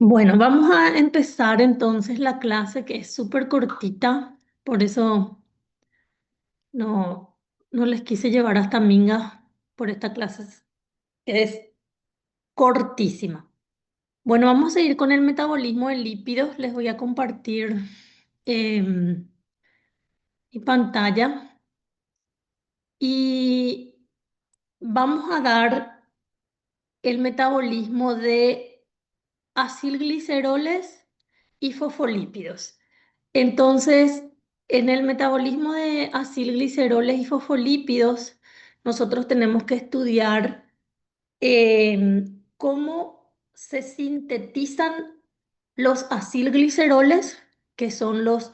Bueno, vamos a empezar entonces la clase que es súper cortita, por eso no, no les quise llevar hasta Minga por esta clase que es cortísima. Bueno, vamos a ir con el metabolismo de lípidos. Les voy a compartir mi pantalla y vamos a dar el metabolismo de acilgliceroles y fosfolípidos. Entonces, en el metabolismo de acilgliceroles y fosfolípidos, nosotros tenemos que estudiar cómo se sintetizan los acilgliceroles, que son los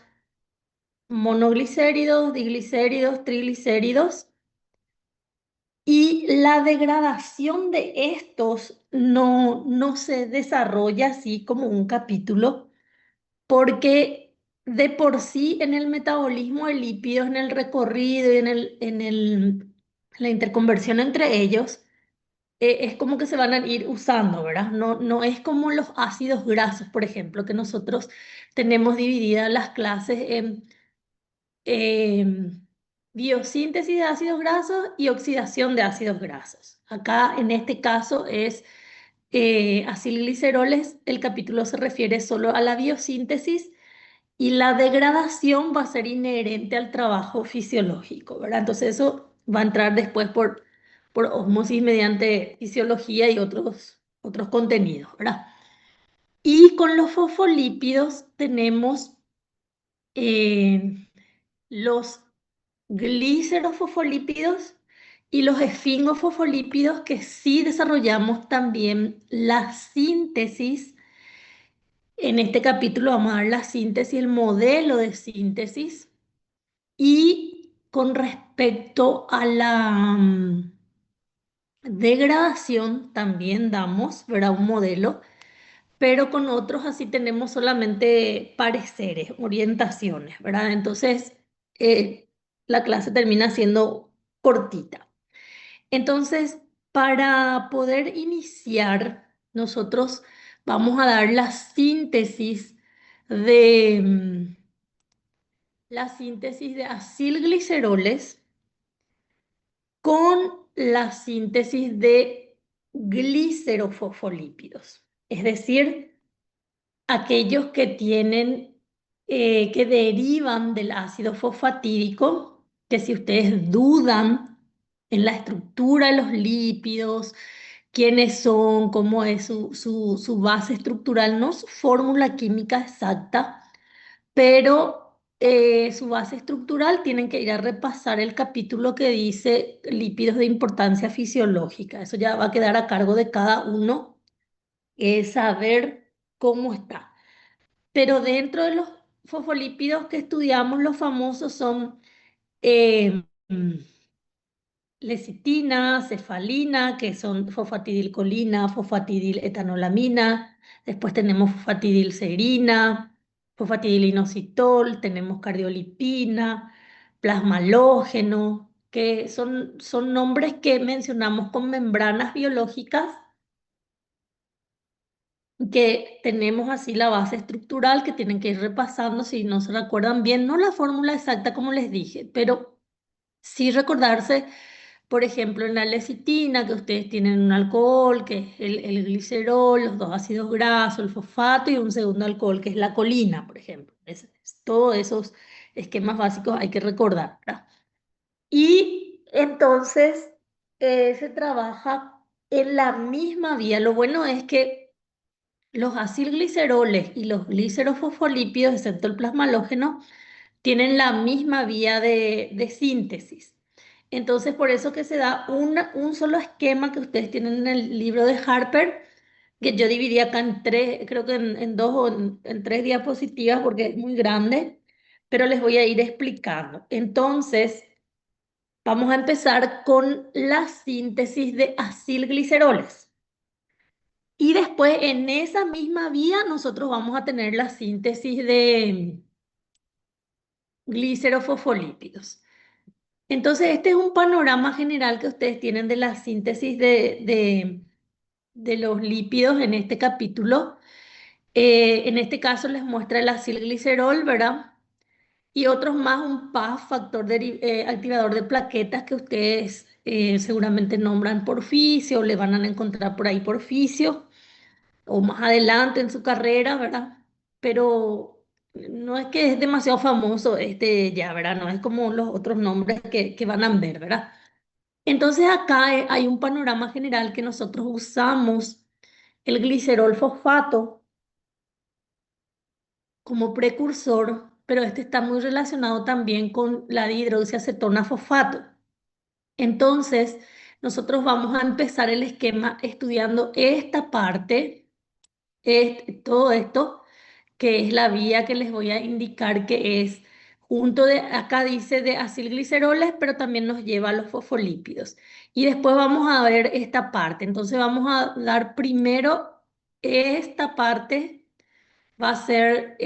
monoglicéridos, diglicéridos, triglicéridos, y la degradación de estos no se desarrolla así como un capítulo porque de por sí en el metabolismo de lípidos, en el recorrido y la interconversión entre ellos, es como que se van a ir usando, ¿verdad? No es como los ácidos grasos, por ejemplo, que nosotros tenemos divididas las clases en biosíntesis de ácidos grasos y oxidación de ácidos grasos. Acá, en este caso, es acilgliceroles, el capítulo se refiere solo a la biosíntesis y la degradación va a ser inherente al trabajo fisiológico, ¿verdad? Entonces eso va a entrar después por osmosis mediante fisiología y otros contenidos, ¿verdad? Y con los fosfolípidos tenemos eh, los glicerofosfolípidos y los esfingofosfolípidos que sí desarrollamos también la síntesis. En este capítulo vamos a ver la síntesis, el modelo de síntesis. Y con respecto a la degradación, también damos, ¿verdad? Un modelo, pero con otros así tenemos solamente pareceres, orientaciones, ¿verdad? Entonces, eh, la clase termina siendo cortita. Entonces, para poder iniciar, nosotros vamos a dar la síntesis de acilgliceroles con la síntesis de glicerofosfolípidos, es decir, aquellos que que derivan del ácido fosfatídico, que si ustedes dudan en la estructura de los lípidos, quiénes son, cómo es su base estructural, no su fórmula química exacta, pero su base estructural tienen que ir a repasar el capítulo que dice lípidos de importancia fisiológica. Eso ya va a quedar a cargo de cada uno, saber cómo está. Pero dentro de los fosfolípidos que estudiamos, los famosos son eh, lecitina, cefalina, que son fosfatidilcolina, fosfatidiletanolamina. Después tenemos fosfatidilserina, fosfatidilinositol, tenemos cardiolipina, plasmalógeno, que son nombres que mencionamos con membranas biológicas que tenemos así la base estructural que tienen que ir repasando si no se recuerdan bien, no la fórmula exacta como les dije, pero sí recordarse. Por ejemplo, en la lecitina, que ustedes tienen un alcohol, que es el glicerol, los dos ácidos grasos, el fosfato y un segundo alcohol, que es la colina, por ejemplo. Todos esos esquemas básicos hay que recordar, ¿verdad? Y entonces se trabaja en la misma vía. Lo bueno es que los acilgliceroles y los glicerofosfolípidos, excepto el plasmalógeno, tienen la misma vía de síntesis. Entonces, por eso que se da un solo esquema que ustedes tienen en el libro de Harper, que yo dividí acá en tres, creo que en dos o en tres diapositivas porque es muy grande, pero les voy a ir explicando. Entonces, vamos a empezar con la síntesis de acilgliceroles. Y después, en esa misma vía, nosotros vamos a tener la síntesis de glicerofosfolípidos. Entonces, este es un panorama general que ustedes tienen de la síntesis de los lípidos en este capítulo. En este caso les muestra el acilglicerol, ¿verdad? Y otros más, un PAF, activador de plaquetas que ustedes seguramente nombran Porficio, le van a encontrar por ahí Porficio, o más adelante en su carrera, ¿verdad? Pero no es que es demasiado famoso este ya, ¿verdad? No es como los otros nombres que van a ver, ¿verdad? Entonces acá hay un panorama general que nosotros usamos el glicerol fosfato como precursor, pero este está muy relacionado también con la dihidroxiacetona fosfato. Entonces, nosotros vamos a empezar el esquema estudiando esta parte, todo esto, que es la vía que les voy a indicar que es junto de, acá dice de acilgliceroles, pero también nos lleva a los fosfolípidos. Y después vamos a ver esta parte. Entonces vamos a dar primero esta parte va a ser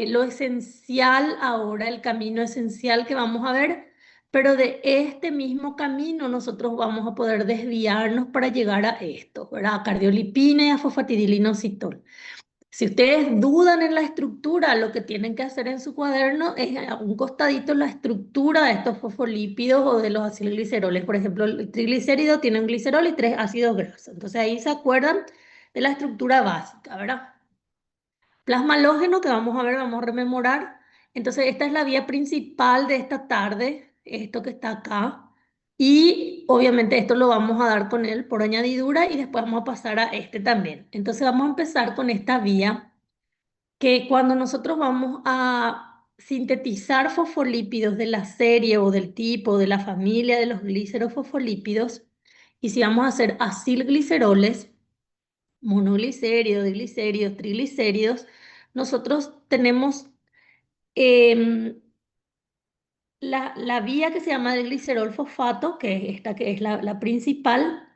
lo esencial ahora, el camino esencial que vamos a ver, pero de este mismo camino nosotros vamos a poder desviarnos para llegar a esto, ¿verdad? A cardiolipina y a fosfatidilinositol. Si ustedes dudan en la estructura, lo que tienen que hacer en su cuaderno es a un costadito la estructura de estos fosfolípidos o de los acilgliceroles. Por ejemplo, el triglicérido tiene un glicerol y tres ácidos grasos. Entonces ahí se acuerdan de la estructura básica, ¿verdad? Plasma halógeno que vamos a ver, vamos a rememorar. Entonces, esta es la vía principal de esta tarde, esto que está acá. Y obviamente esto lo vamos a dar con él por añadidura y después vamos a pasar a este también. Entonces, vamos a empezar con esta vía que cuando nosotros vamos a sintetizar fosfolípidos de la serie o del tipo, de la familia de los glicerofosfolípidos, y si vamos a hacer acilgliceroles, monoglicéridos, diglicéridos, triglicéridos, nosotros tenemos em, la vía que se llama de glicerol fosfato, que es esta que es la principal,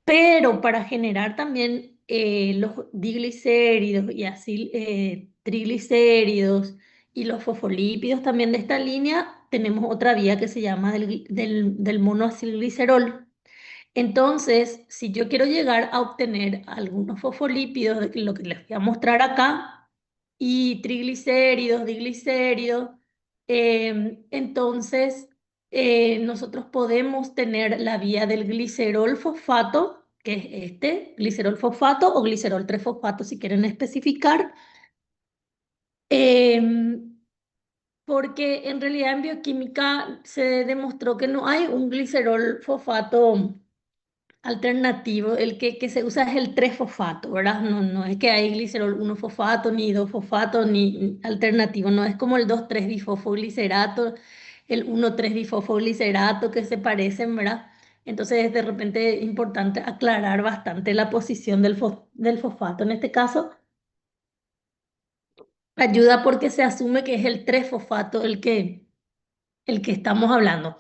pero para generar también los diglicéridos y así triglicéridos y los fosfolípidos también de esta línea, tenemos otra vía que se llama del monoacilglicerol. Entonces, si yo quiero llegar a obtener algunos fosfolípidos, de lo que les voy a mostrar acá, y triglicéridos, diglicéridos, entonces nosotros podemos tener la vía del glicerol fosfato, que es este, glicerol fosfato o glicerol 3-fosfato si quieren especificar, em, porque en realidad en bioquímica se demostró que no hay un glicerol fosfato alternativo, el que se usa es el 3-fosfato, ¿verdad? No, no es que hay glicerol 1-fosfato, ni 2-fosfato, ni alternativo, no es como el 2,3-bifosfoglicerato, el 1,3-bifosfoglicerato que se parecen, ¿verdad? Entonces es de repente importante aclarar bastante la posición del fosfato. En este caso, ayuda porque se asume que es el 3-fosfato el que estamos hablando.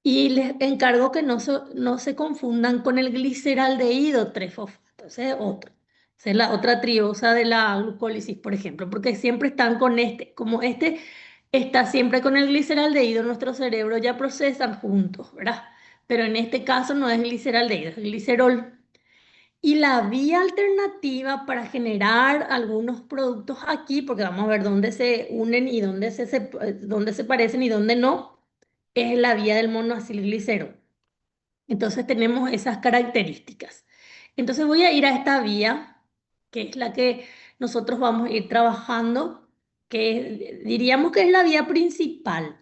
Y les encargo que no se confundan con el gliceraldehído 3-fosfato, ese es otro. Esa es la otra triosa de la glucólisis, por ejemplo, porque siempre están con este. Como este está siempre con el gliceraldehído, nuestro cerebro ya procesan juntos, ¿verdad? Pero en este caso no es gliceraldehído, es glicerol. Y la vía alternativa para generar algunos productos aquí, porque vamos a ver dónde se unen y dónde se parecen y dónde no, es la vía del monoacilglicerol. Entonces tenemos esas características. Entonces voy a ir a esta vía, que es la que nosotros vamos a ir trabajando, que diríamos que es la vía principal.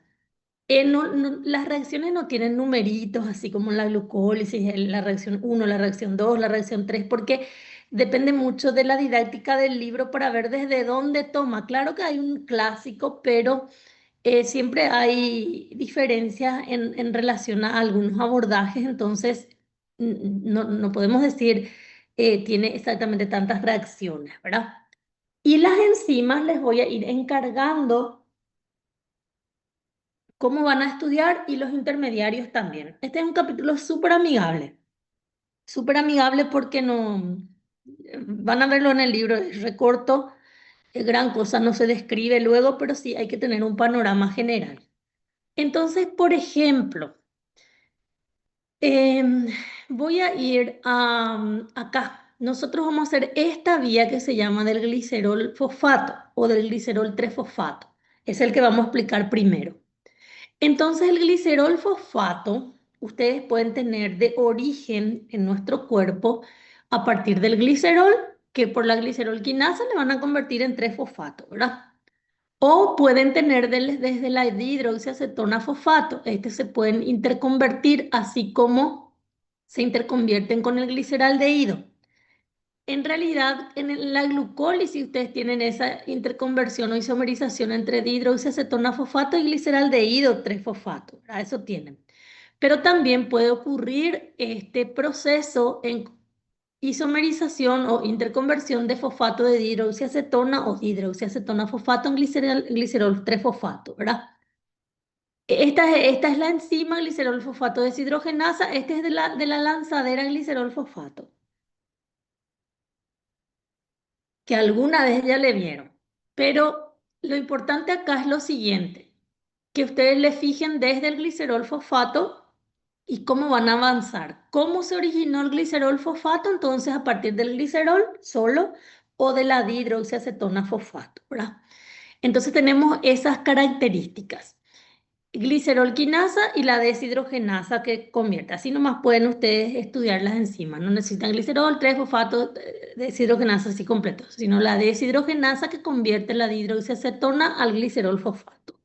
Las reacciones no tienen numeritos, así como la glucólisis, la reacción uno, la reacción 2, la reacción 3, porque depende mucho de la didáctica del libro para ver desde dónde toma. Claro que hay un clásico, pero siempre hay diferencias en relación a algunos abordajes, entonces no podemos decir tiene exactamente tantas reacciones, ¿verdad? Y las enzimas les voy a ir encargando cómo van a estudiar y los intermediarios también. Este es un capítulo súper amigable porque no, van a verlo en el libro, es recorto, gran cosa no se describe luego, pero sí hay que tener un panorama general. Entonces, por ejemplo, em, voy a ir acá. nosotros vamos a hacer esta vía que se llama del glicerol fosfato o del glicerol 3-fosfato. Es el que vamos a explicar primero. Entonces el glicerol fosfato, ustedes pueden tener de origen en nuestro cuerpo a partir del glicerol, que por la glicerol quinasa le van a convertir en 3-fosfato, ¿verdad? O pueden tener desde la dihidroxiacetona fosfato. Este se pueden interconvertir así como se interconvierten con el gliceraldehído. En realidad, en la glucólisis ustedes tienen esa interconversión o isomerización entre dihidroxiacetona fosfato y gliceraldehído 3-fosfato. Eso tienen. Pero también puede ocurrir este proceso en isomerización o interconversión de fosfato de dihidroxiacetona o dihidroxiacetona fosfato en glicerol 3-fosfato, ¿verdad? Esta es la enzima glicerol fosfato deshidrogenasa. Este es de la lanzadera glicerol fosfato, que alguna vez ya le vieron. Pero lo importante acá es lo siguiente, que ustedes le fijen desde el glicerol fosfato y cómo van a avanzar. ¿Cómo se originó el glicerol fosfato? Entonces, a partir del glicerol solo o de la dihidroxiacetona fosfato, ¿verdad? Entonces tenemos esas características. Glicerol quinasa y la deshidrogenasa que convierte. Así nomás pueden ustedes estudiar las enzimas. No necesitan glicerol, 3-fosfato, deshidrogenasa así completo, sino la deshidrogenasa que convierte la dihidroxiacetona al glicerol fosfato.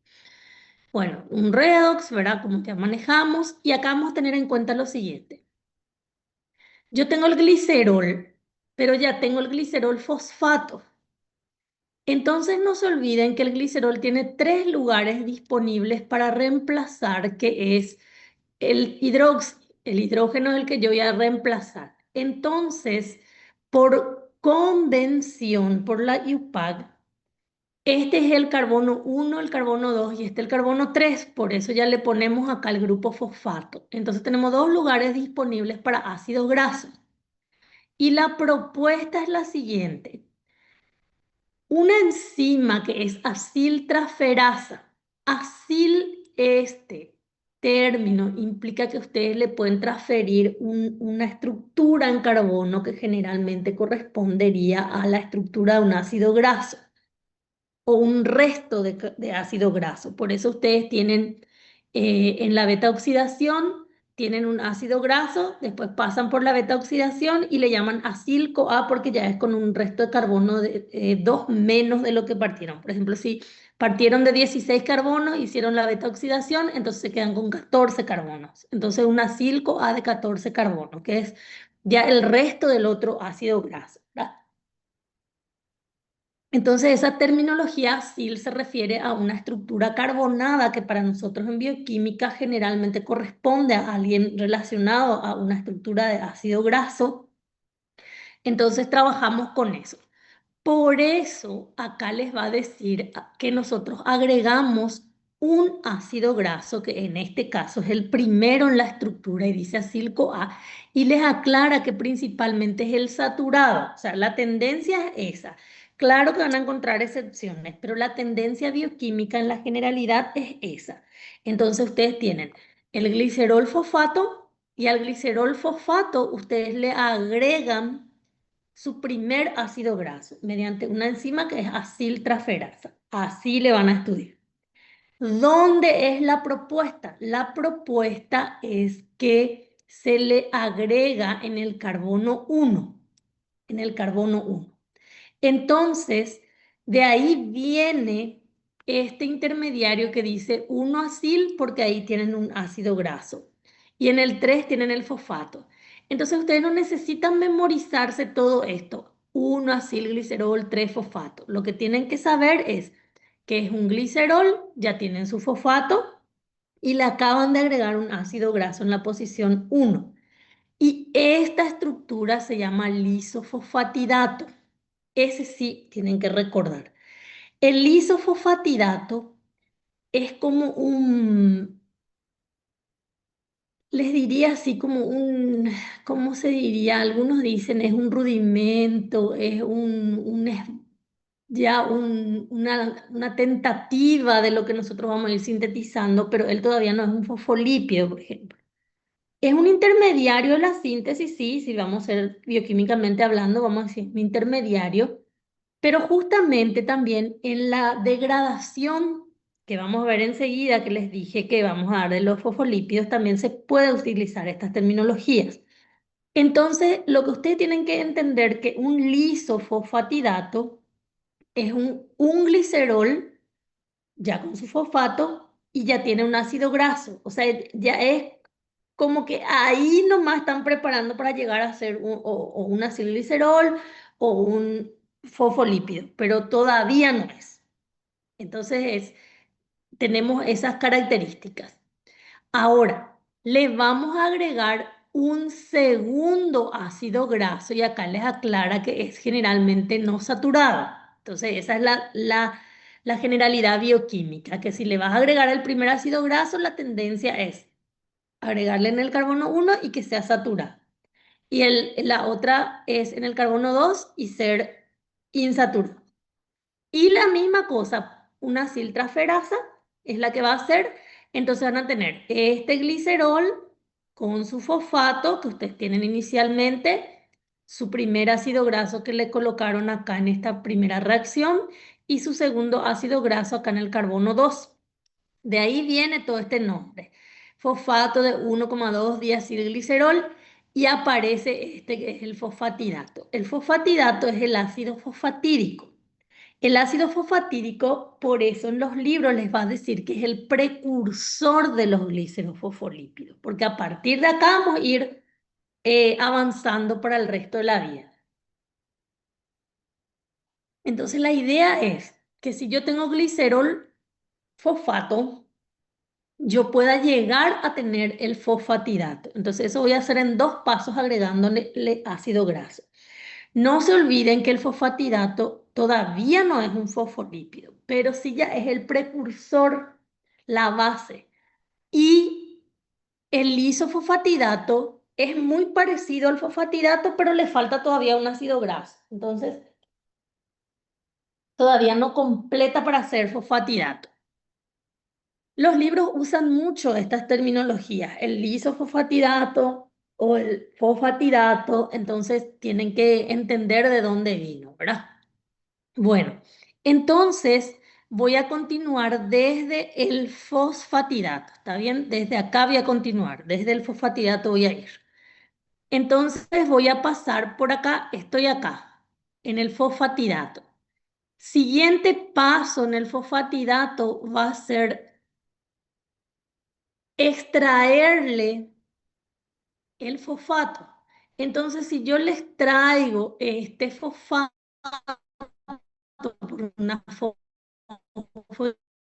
Bueno, un redox, ¿verdad? Como ya manejamos. Y acá vamos a tener en cuenta lo siguiente. Yo tengo el glicerol, pero ya tengo el glicerol fosfato. Entonces no se olviden que el glicerol tiene 3 lugares disponibles para reemplazar, que es el hidrógeno es el que yo voy a reemplazar. Entonces, por convención, por la IUPAC, este es el carbono 1, el carbono 2 y este el carbono 3. Por eso ya le ponemos acá el grupo fosfato. Entonces tenemos 2 lugares disponibles para ácidos grasos. Y la propuesta es la siguiente. Una enzima que es aciltraferasa. Este término implica que ustedes le pueden transferir una estructura en carbono que generalmente correspondería a la estructura de un ácido graso o un resto de ácido graso. Por eso ustedes tienen en la beta oxidación, tienen un ácido graso, después pasan por la beta oxidación y le llaman acil-CoA porque ya es con un resto de carbono de 2 menos de lo que partieron. Por ejemplo, si partieron de 16 carbonos, hicieron la beta oxidación, entonces se quedan con 14 carbonos. Entonces un acil-CoA de 14 carbonos, que es ya el resto del otro ácido graso, ¿verdad? Entonces, esa terminología SIL se refiere a una estructura carbonada que para nosotros en bioquímica generalmente corresponde a alguien relacionado a una estructura de ácido graso. Entonces, trabajamos con eso. Por eso, acá les va a decir que nosotros agregamos un ácido graso, que en este caso es el primero en la estructura y dice acil-CoA, y les aclara que principalmente es el saturado, o sea, la tendencia es esa. Claro que van a encontrar excepciones, pero la tendencia bioquímica en la generalidad es esa. Entonces ustedes tienen el glicerol fosfato y al glicerol fosfato ustedes le agregan su primer ácido graso mediante una enzima que es aciltraferasa. Así le van a estudiar. ¿Dónde es la propuesta? La propuesta es que se le agrega en el carbono 1, en el carbono 1. Entonces, de ahí viene este intermediario que dice 1-acil porque ahí tienen un ácido graso. Y en el 3 tienen el fosfato. Entonces, ustedes no necesitan memorizarse todo esto. 1-acil glicerol, 3-fosfato. Lo que tienen que saber es que es un glicerol, ya tienen su fosfato y le acaban de agregar un ácido graso en la posición 1. Y esta estructura se llama lisofosfatidato. Ese sí tienen que recordar. El lisofosfatidato es como les diría así como ¿cómo se diría? Algunos dicen es un rudimento, es una tentativa de lo que nosotros vamos a ir sintetizando, pero él todavía no es un fosfolípido, por ejemplo. Es un intermediario de la síntesis, sí, si vamos a ser bioquímicamente hablando, vamos a decir un intermediario, pero justamente también en la degradación que vamos a ver enseguida, que les dije que vamos a dar de los fosfolípidos, también se puede utilizar estas terminologías. Entonces, lo que ustedes tienen que entender que un lisofosfatidato es un glicerol ya con su fosfato y ya tiene un ácido graso. O sea, ya es como que ahí nomás están preparando para llegar a ser o un acilglicerol o un fosfolípido, pero todavía no es. Entonces tenemos esas características. Ahora, le vamos a agregar un segundo ácido graso y acá les aclara que es generalmente no saturado. Entonces, esa es la generalidad bioquímica, que si le vas a agregar el primer ácido graso, la tendencia es agregarle en el carbono 1 y que sea saturado. Y la otra es en el carbono 2 y ser insaturado. Y la misma cosa, una siltraferasa es la que va a hacer. Entonces van a tener este glicerol con su fosfato que ustedes tienen inicialmente, su primer ácido graso que le colocaron acá en esta primera reacción y su segundo ácido graso acá en el carbono 2. De ahí viene todo este nombre. Fosfato de 1,2 diacilglicerol y aparece este que es el fosfatidato. El fosfatidato es el ácido fosfatídico. El ácido fosfatídico, por eso en los libros les va a decir que es el precursor de los glicerofosfolípidos, porque a partir de acá vamos a ir avanzando para el resto de la vida. Entonces la idea es que si yo tengo glicerol fosfato, yo pueda llegar a tener el fosfatidato. Entonces eso voy a hacer en dos pasos agregándole ácido graso. No se olviden que el fosfatidato todavía no es un fosfolípido, pero sí ya es el precursor, la base. Y el lisofosfatidato es muy parecido al fosfatidato, pero le falta todavía un ácido graso. Entonces, todavía no completa para ser fosfatidato. Los libros usan mucho estas terminologías, el lisofosfatidato o el fosfatidato, entonces tienen que entender de dónde vino, ¿verdad? Bueno, entonces voy a continuar desde el fosfatidato, ¿está bien? Desde acá voy a continuar, desde el fosfatidato voy a ir. Entonces voy a pasar por acá, estoy acá, en el fosfatidato. Siguiente paso en el fosfatidato va a ser extraerle el fosfato. Entonces, si yo les traigo este fosfato por una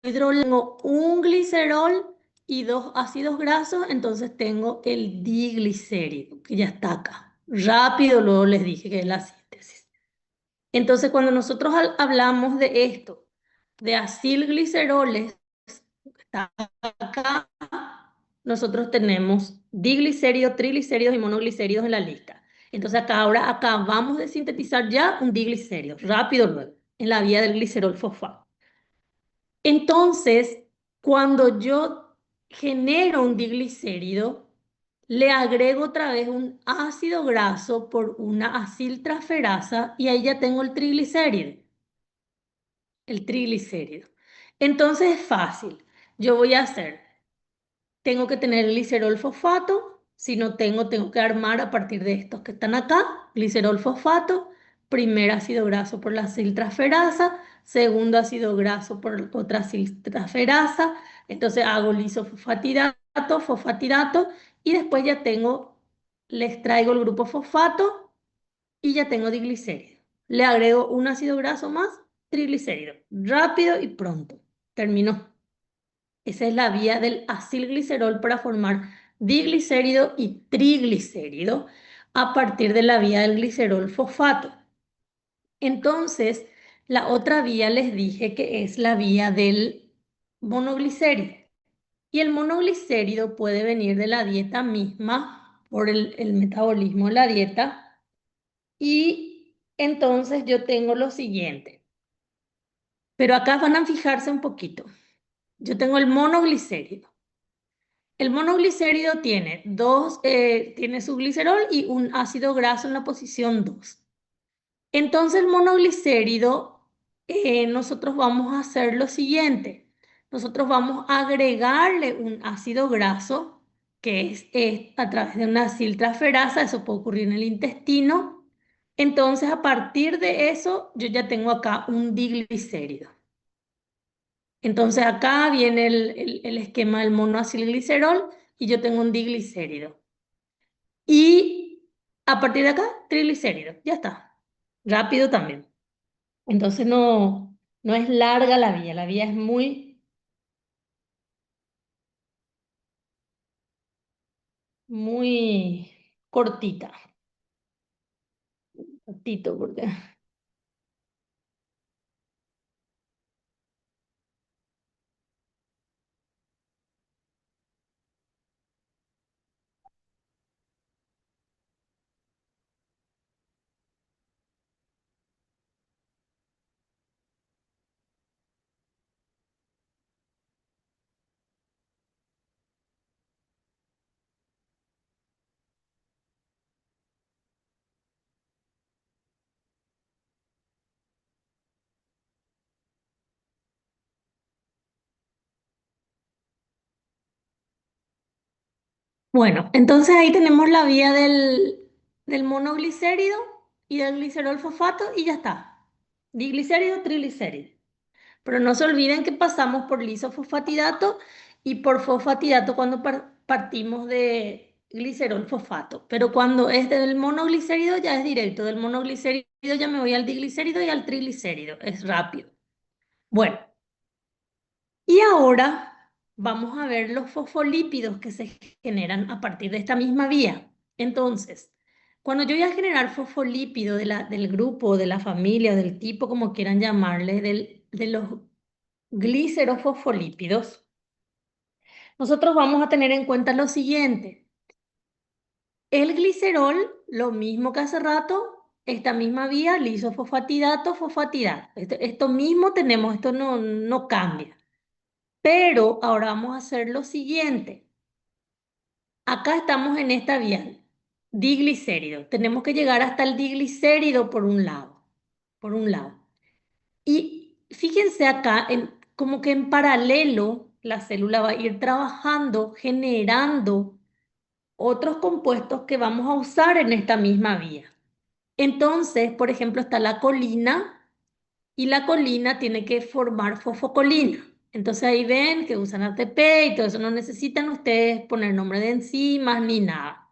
tengo un glicerol y dos ácidos grasos, entonces tengo el diglicérido, que ya está acá. Rápido, luego les dije que es la síntesis. Entonces, cuando nosotros hablamos de esto, de acilgliceroles, está acá, nosotros tenemos diglicéridos, triglicéridos y monoglicéridos en la lista. Entonces, acá ahora acabamos de sintetizar ya un diglicérido, rápido luego, en la vía del glicerol fosfato. Entonces, cuando yo genero un diglicérido, le agrego otra vez un ácido graso por una aciltraferasa y ahí ya tengo el triglicérido. El triglicérido. Entonces es fácil. Yo voy a hacer, tengo que tener glicerol fosfato. Si no tengo, tengo que armar a partir de estos que están acá. Glicerol fosfato, primer ácido graso por la aciltraferasa, segundo ácido graso por otra aciltraferasa. Entonces hago lisofosfatidato, fosfatidato y después ya tengo, les traigo el grupo fosfato y ya tengo diglicérido. Le agrego un ácido graso más, triglicérido. Rápido y pronto. Terminó. Esa es la vía del acilglicerol para formar diglicérido y triglicérido a partir de la vía del glicerol fosfato. Entonces, la otra vía les dije que es la vía del monoglicérido. Y el monoglicérido puede venir de la dieta misma por el metabolismo de la dieta. Y entonces yo tengo lo siguiente. Pero acá van a fijarse un poquito. Yo tengo el monoglicérido. El monoglicérido tiene su glicerol y un ácido graso en la posición 2. Entonces el monoglicérido, nosotros vamos a hacer lo siguiente. Nosotros vamos a agregarle un ácido graso, que es a través de una siltraferasa, eso puede ocurrir en el intestino. Entonces a partir de eso yo ya tengo acá un diglicérido. Entonces acá viene el esquema del monoacilglicerol y yo tengo un diglicérido. Y a partir de acá, triglicéridos, ya está. Rápido también. Entonces no es larga la vía es muy cortita. Cortito, porque... Bueno, entonces ahí tenemos la vía del monoglicérido y del glicerol fosfato y ya está. Diglicérido, triglicérido. Pero no se olviden que pasamos por lisofosfatidato y por fosfatidato cuando partimos de glicerol fosfato. Pero cuando es del monoglicérido ya es directo. Del monoglicérido ya me voy al diglicérido y al triglicérido. Es rápido. Bueno, y ahora vamos a ver los fosfolípidos que se generan a partir de esta misma vía. Entonces, cuando yo voy a generar fosfolípido del grupo, de la familia, del tipo, como quieran llamarle, de los glicerofosfolípidos, nosotros vamos a tener en cuenta lo siguiente. El glicerol, lo mismo que hace rato, esta misma vía, lisofosfatidato, fosfatidato. Esto mismo tenemos, esto no cambia. Pero ahora vamos a hacer lo siguiente. Acá estamos en esta vía, diglicérido. Tenemos que llegar hasta el diglicérido por un lado. Por un lado. Y fíjense acá, como que en paralelo la célula va a ir trabajando, generando otros compuestos que vamos a usar en esta misma vía. Entonces, por ejemplo, está la colina y la colina tiene que formar fosfocolina. Entonces ahí ven que usan ATP y todo eso. No necesitan ustedes poner nombre de enzimas ni nada.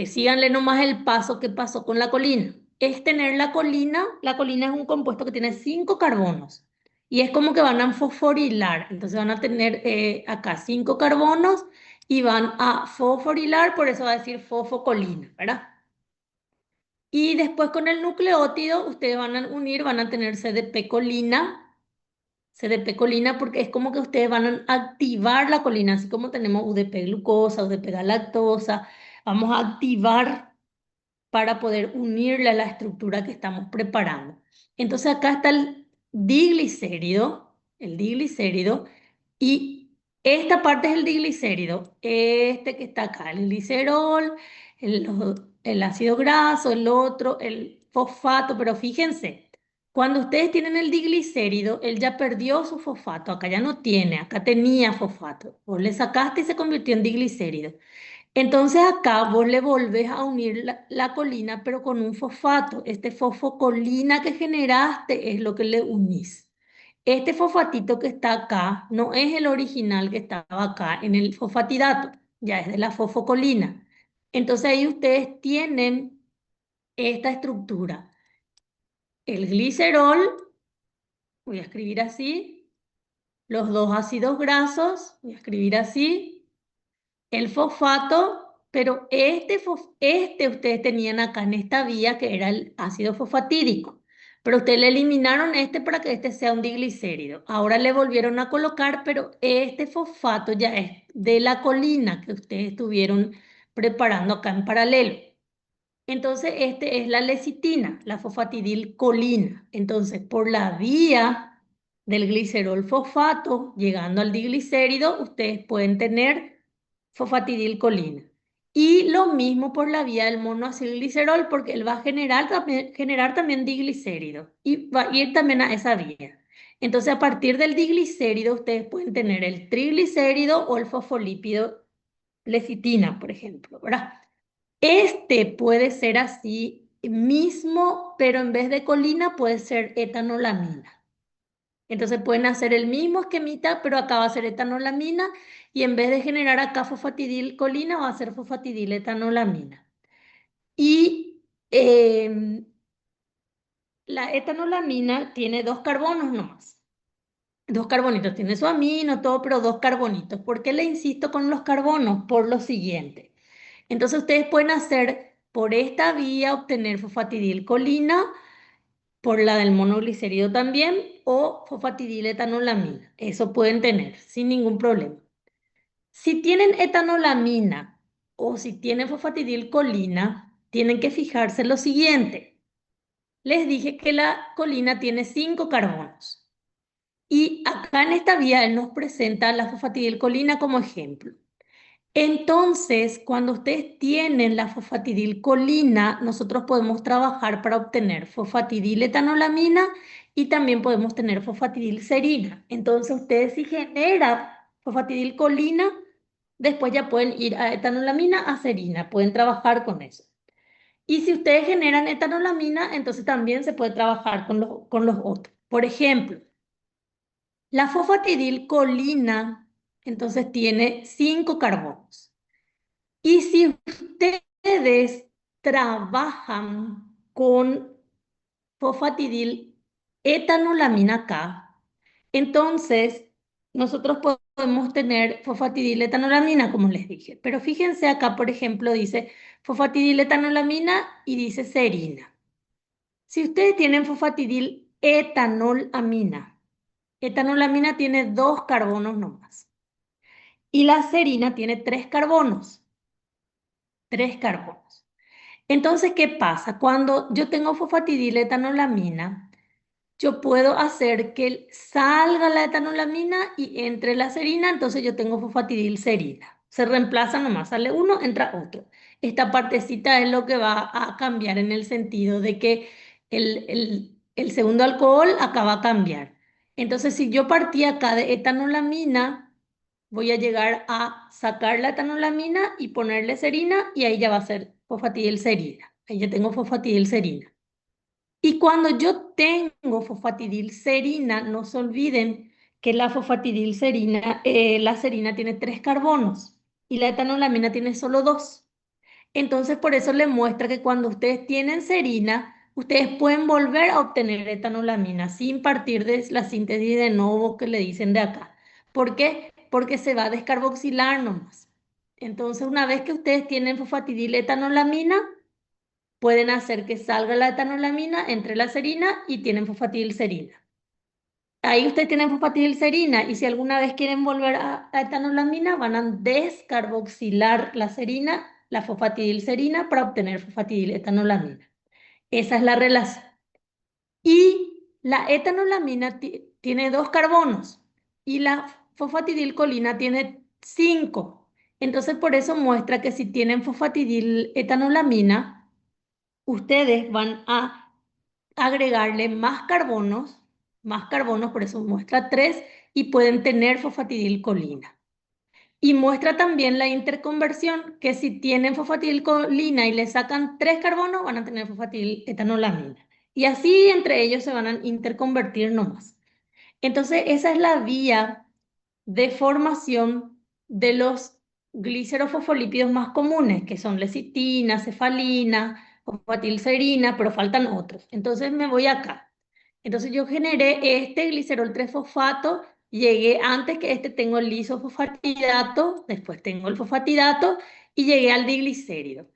Síganle nomás el paso que pasó con la colina. Es tener la colina es un compuesto que tiene 5 carbonos y es como que van a fosforilar, entonces van a tener acá 5 carbonos y van a fosforilar, por eso va a decir fosfocolina, ¿verdad? Y después con el nucleótido ustedes van a unir, van a tener CDP colina porque es como que ustedes van a activar la colina, así como tenemos UDP glucosa, UDP galactosa, vamos a activar para poder unirle a la estructura que estamos preparando. Entonces acá está el diglicérido, y esta parte es el diglicérido, este que está acá, el glicerol, el ácido graso, el otro, el fosfato, pero fíjense, cuando ustedes tienen el diglicérido, él ya perdió su fosfato, acá ya no tiene, acá tenía fosfato, vos le sacaste y se convirtió en diglicérido. Entonces acá vos le volvés a unir la colina, pero con un fosfato. Este fosfocolina que generaste es lo que le unís. Este fosfatito que está acá no es el original que estaba acá en el fosfatidato, ya es de la fosfocolina. Entonces ahí ustedes tienen esta estructura. El glicerol, voy a escribir así, los dos ácidos grasos, voy a escribir así, el fosfato, pero este ustedes tenían acá en esta vía que era el ácido fosfatídico, pero ustedes le eliminaron este para que este sea un diglicérido. Ahora le volvieron a colocar, pero este fosfato ya es de la colina que ustedes estuvieron preparando acá en paralelo. Entonces, este es la lecitina, la fosfatidilcolina. Entonces, por la vía del glicerol fosfato, llegando al diglicérido, ustedes pueden tener fosfatidilcolina. Y lo mismo por la vía del monoacilglicerol, porque él va a generar también diglicérido y va a ir también a esa vía. Entonces, a partir del diglicérido, ustedes pueden tener el triglicérido o el fosfolípido lecitina, por ejemplo, ¿verdad? Este puede ser así mismo, pero en vez de colina puede ser etanolamina. Entonces pueden hacer el mismo esquemita, pero acá va a ser etanolamina y en vez de generar acá fosfatidilcolina va a ser fosfatidiletanolamina. Y la etanolamina tiene dos carbonos nomás. Dos carbonitos, tiene su amino, todo, pero dos carbonitos. ¿Por qué le insisto con los carbonos? Por lo siguiente. Entonces ustedes pueden hacer por esta vía obtener fosfatidilcolina, por la del monoglicérido también, o fosfatidiletanolamina. Eso pueden tener sin ningún problema. Si tienen etanolamina o si tienen fosfatidilcolina, tienen que fijarse lo siguiente. Les dije que la colina tiene 5 carbonos. Y acá en esta vía él nos presenta la fosfatidilcolina como ejemplo. Entonces, cuando ustedes tienen la fosfatidilcolina, nosotros podemos trabajar para obtener fosfatidiletanolamina y también podemos tener fosfatidilserina. Entonces, ustedes si generan fosfatidilcolina, después ya pueden ir a etanolamina, a serina, pueden trabajar con eso. Y si ustedes generan etanolamina, entonces también se puede trabajar con los otros. Por ejemplo, la fosfatidilcolina, entonces tiene 5 carbonos. Y si ustedes trabajan con fosfatidil etanolamina K, entonces nosotros podemos tener fosfatidil etanolamina, como les dije. Pero fíjense acá, por ejemplo, dice fosfatidil etanolamina y dice serina. Si ustedes tienen fosfatidil etanolamina, etanolamina tiene 2 carbonos nomás. Y la serina tiene 3 carbonos. 3 carbonos. Entonces, ¿qué pasa? Cuando yo tengo fosfatidiletanolamina, yo puedo hacer que salga la etanolamina y entre la serina, entonces yo tengo fosfatidilserina. Se reemplaza nomás, sale uno, entra otro. Esta partecita es lo que va a cambiar en el sentido de que el segundo alcohol acá va a cambiar. Entonces, si yo partí acá de etanolamina, voy a llegar a sacar la etanolamina y ponerle serina y ahí ya va a ser fosfatidilserina. Ahí ya tengo fosfatidilserina. Y cuando yo tengo fosfatidilserina, no se olviden que la fosfatidilserina, la serina tiene 3 carbonos y la etanolamina tiene solo 2. Entonces, por eso le muestra que cuando ustedes tienen serina, ustedes pueden volver a obtener etanolamina sin partir de la síntesis de novo que le dicen de acá. ¿Por qué? Porque se va a descarboxilar nomás. Entonces, una vez que ustedes tienen fosfatidiletanolamina, pueden hacer que salga la etanolamina entre la serina y tienen fosfatidilserina. Ahí ustedes tienen fosfatidilserina y si alguna vez quieren volver a etanolamina, van a descarboxilar la serina, la fosfatidilserina, para obtener fosfatidiletanolamina. Esa es la relación. Y la etanolamina tiene 2 carbonos y la fosfatidilcolina tiene 5. Entonces, por eso muestra que si tienen fosfatidiletanolamina, ustedes van a agregarle más carbonos, por eso muestra 3, y pueden tener fosfatidilcolina. Y muestra también la interconversión, que si tienen fosfatidilcolina y le sacan 3 carbonos, van a tener fosfatidiletanolamina. Y así entre ellos se van a interconvertir nomás. Entonces, esa es la vía de formación de los glicerofosfolípidos más comunes, que son lecitina, cefalina, fosfatilserina, pero faltan otros. Entonces me voy acá. Entonces yo generé este glicerol 3-fosfato, llegué antes que este, tengo el lisofosfatidato, después tengo el fosfatidato y llegué al diglicérido.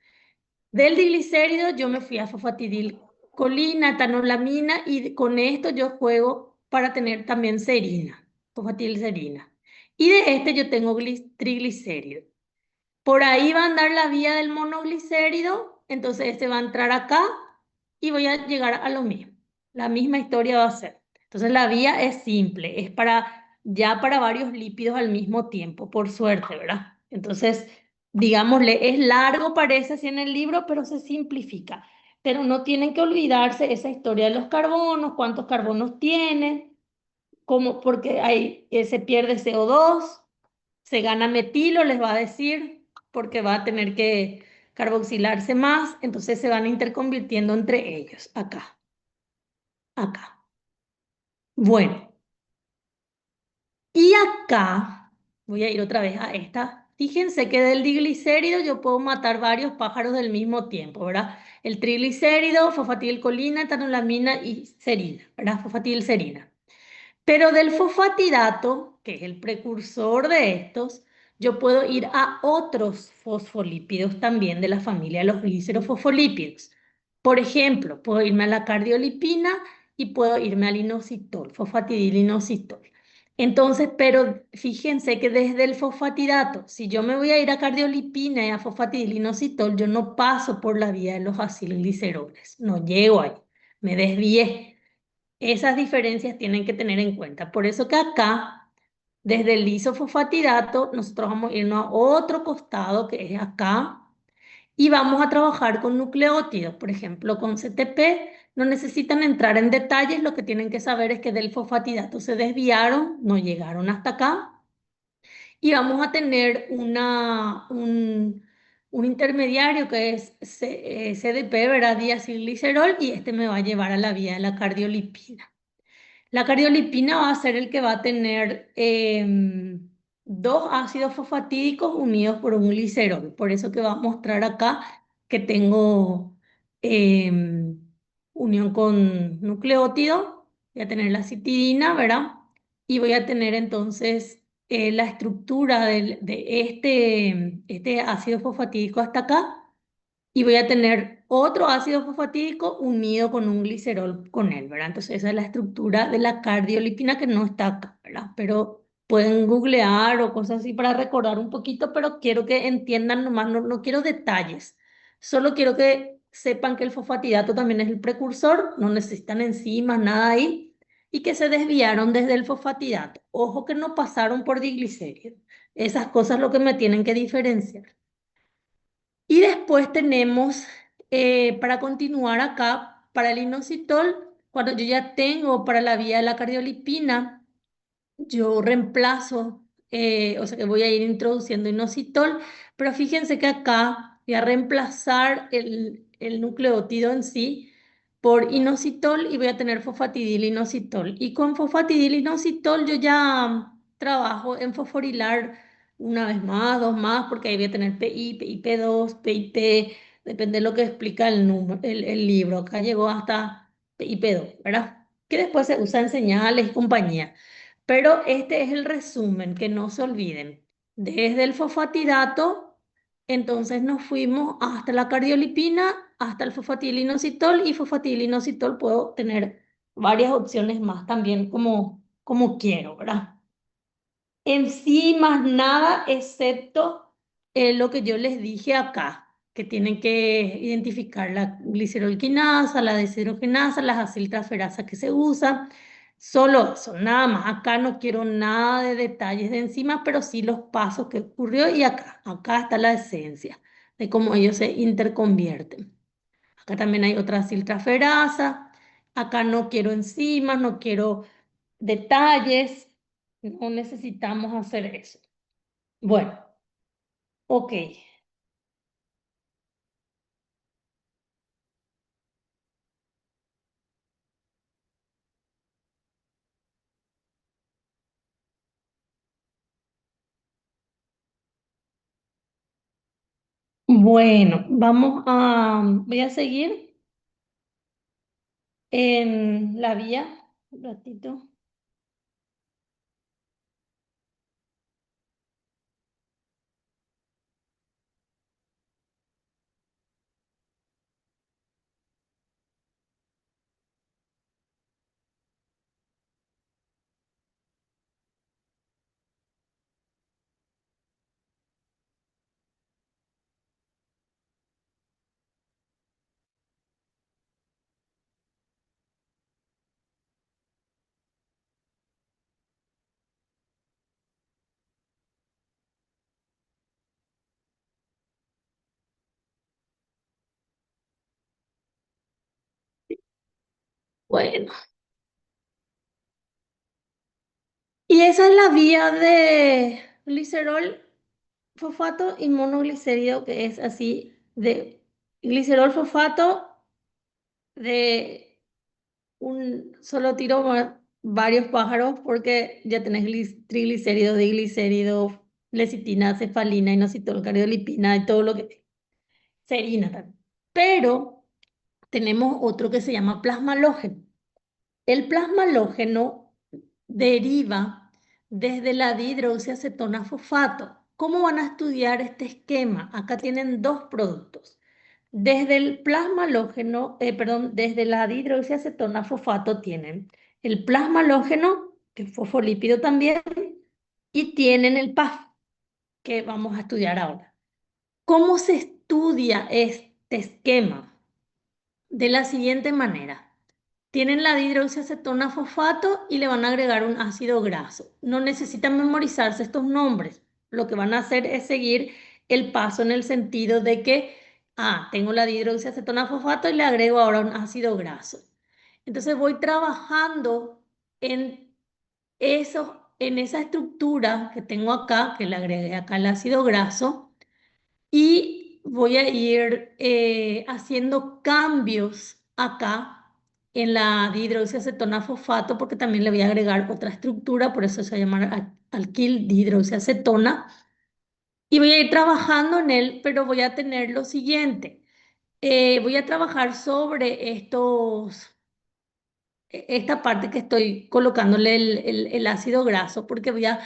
Del diglicérido yo me fui a fosfatidilcolina, etanolamina y con esto yo juego para tener también serina, fosfatilserina. Y de este yo tengo triglicérido. Por ahí va a andar la vía del monoglicérido, entonces este va a entrar acá y voy a llegar a lo mismo. La misma historia va a ser. Entonces la vía es simple, es para ya para varios lípidos al mismo tiempo, por suerte, ¿verdad? Entonces, digámosle, es largo, parece así en el libro, pero se simplifica. Pero no tienen que olvidarse esa historia de los carbonos, cuántos carbonos tienen, cómo, porque ahí se pierde CO2, se gana metilo, les va a decir, porque va a tener que carboxilarse más, entonces se van interconvirtiendo entre ellos, acá, acá. Bueno, y acá, voy a ir otra vez a esta. Fíjense que del diglicérido yo puedo matar varios pájaros del mismo tiempo, ¿verdad? El triglicérido, fosfatilcolina, etanolamina y serina, ¿verdad? Fosfatilserina. Pero del fosfatidato, que es el precursor de estos, yo puedo ir a otros fosfolípidos también de la familia de los glicerofosfolípidos. Por ejemplo, puedo irme a la cardiolipina y puedo irme al inositol, fosfatidilinositol. Entonces, pero fíjense que desde el fosfatidato, si yo me voy a ir a cardiolipina y a fosfatidilinositol, yo no paso por la vía de los acilgliceroles, no llego ahí, me desvié. Esas diferencias tienen que tener en cuenta. Por eso que acá, desde el lisofosfatidato, nosotros vamos a irnos a otro costado, que es acá, y vamos a trabajar con nucleótidos. Por ejemplo, con CTP no necesitan entrar en detalles, lo que tienen que saber es que del fosfatidato se desviaron, no llegaron hasta acá, y vamos a tener un intermediario que es CDP, ¿verdad? Diacilglicerol, y este me va a llevar a la vía de la cardiolipina. La cardiolipina va a ser el que va a tener dos ácidos fosfatídicos unidos por un glicerol. Por eso que va a mostrar acá que tengo em, unión con nucleótido. Voy a tener la citidina, ¿verdad? Y voy a tener entonces la estructura de este ácido fosfatídico hasta acá y voy a tener otro ácido fosfatídico unido con un glicerol con él, ¿verdad? Entonces esa es la estructura de la cardiolipina que no está acá, ¿verdad? Pero pueden googlear o cosas así para recordar un poquito, pero quiero que entiendan nomás, no quiero detalles, solo quiero que sepan que el fosfatidato también es el precursor, no necesitan enzimas, nada ahí, y que se desviaron desde el fosfatidato. Ojo que no pasaron por diglicérido. Esas cosas lo que me tienen que diferenciar. Y después tenemos, para continuar acá, para el inositol, cuando yo ya tengo para la vía de la cardiolipina, yo reemplazo, o sea que voy a ir introduciendo inositol, pero fíjense que acá voy a reemplazar el nucleótido en sí por inositol y voy a tener fosfatidilinositol. Y con fosfatidilinositol yo ya trabajo en fosforilar una vez más, dos más, porque ahí voy a tener PI, PIP2, PIP, depende de lo que explica el libro. Acá llegó hasta PIP2, ¿verdad? Que después se usa en señales y compañía. Pero este es el resumen, que no se olviden. Desde el fosfatidato, entonces nos fuimos hasta la cardiolipina, hasta el fosfatilinositol y fosfatilinositol puedo tener varias opciones más también como quiero, ¿verdad? En sí, más nada excepto lo que yo les dije acá, que tienen que identificar la glicerolquinasa, la deshidrogenasa, las aciltraferasas que se usan. Solo eso, nada más. Acá no quiero nada de detalles de enzimas, pero sí los pasos que ocurrió y acá está la esencia de cómo ellos se interconvierten. Acá también hay otra aciltraferasa. Acá no quiero enzimas, no quiero detalles, no necesitamos hacer eso. Bueno, ok. Bueno, voy a seguir en la vía, un ratito. Bueno, y esa es la vía de glicerol, fosfato y monoglicérido, que es así de glicerol, fosfato, de un solo tiro, varios pájaros, porque ya tenés triglicéridos, diglicéridos, lecitina, cefalina, inositol, cariolipina y todo lo que... Serina también. Pero tenemos otro que se llama plasmalógeno. El plasmalógeno deriva desde la dihidroxiacetona fosfato. ¿Cómo van a estudiar este esquema? Acá tienen dos productos. Desde el plasmalógeno, perdón, desde la dihidroxiacetona fosfato tienen el plasmalógeno, que es fosfolípido también, y tienen el PAF, que vamos a estudiar ahora. ¿Cómo se estudia este esquema? De la siguiente manera. Tienen la dihidroxiacetona fosfato y le van a agregar un ácido graso. No necesitan memorizarse estos nombres. Lo que van a hacer es seguir el paso en el sentido de que, tengo la dihidroxiacetona fosfato y le agrego ahora un ácido graso. Entonces voy trabajando en en esa estructura que tengo acá, que le agregué acá el ácido graso, y voy a ir haciendo cambios acá en la dihidroxiacetona fosfato porque también le voy a agregar otra estructura, por eso se va a llamar alquil dihidroxiacetona. Y voy a ir trabajando en él, pero voy a tener lo siguiente. Voy a trabajar sobre esta parte que estoy colocándole el ácido graso porque voy a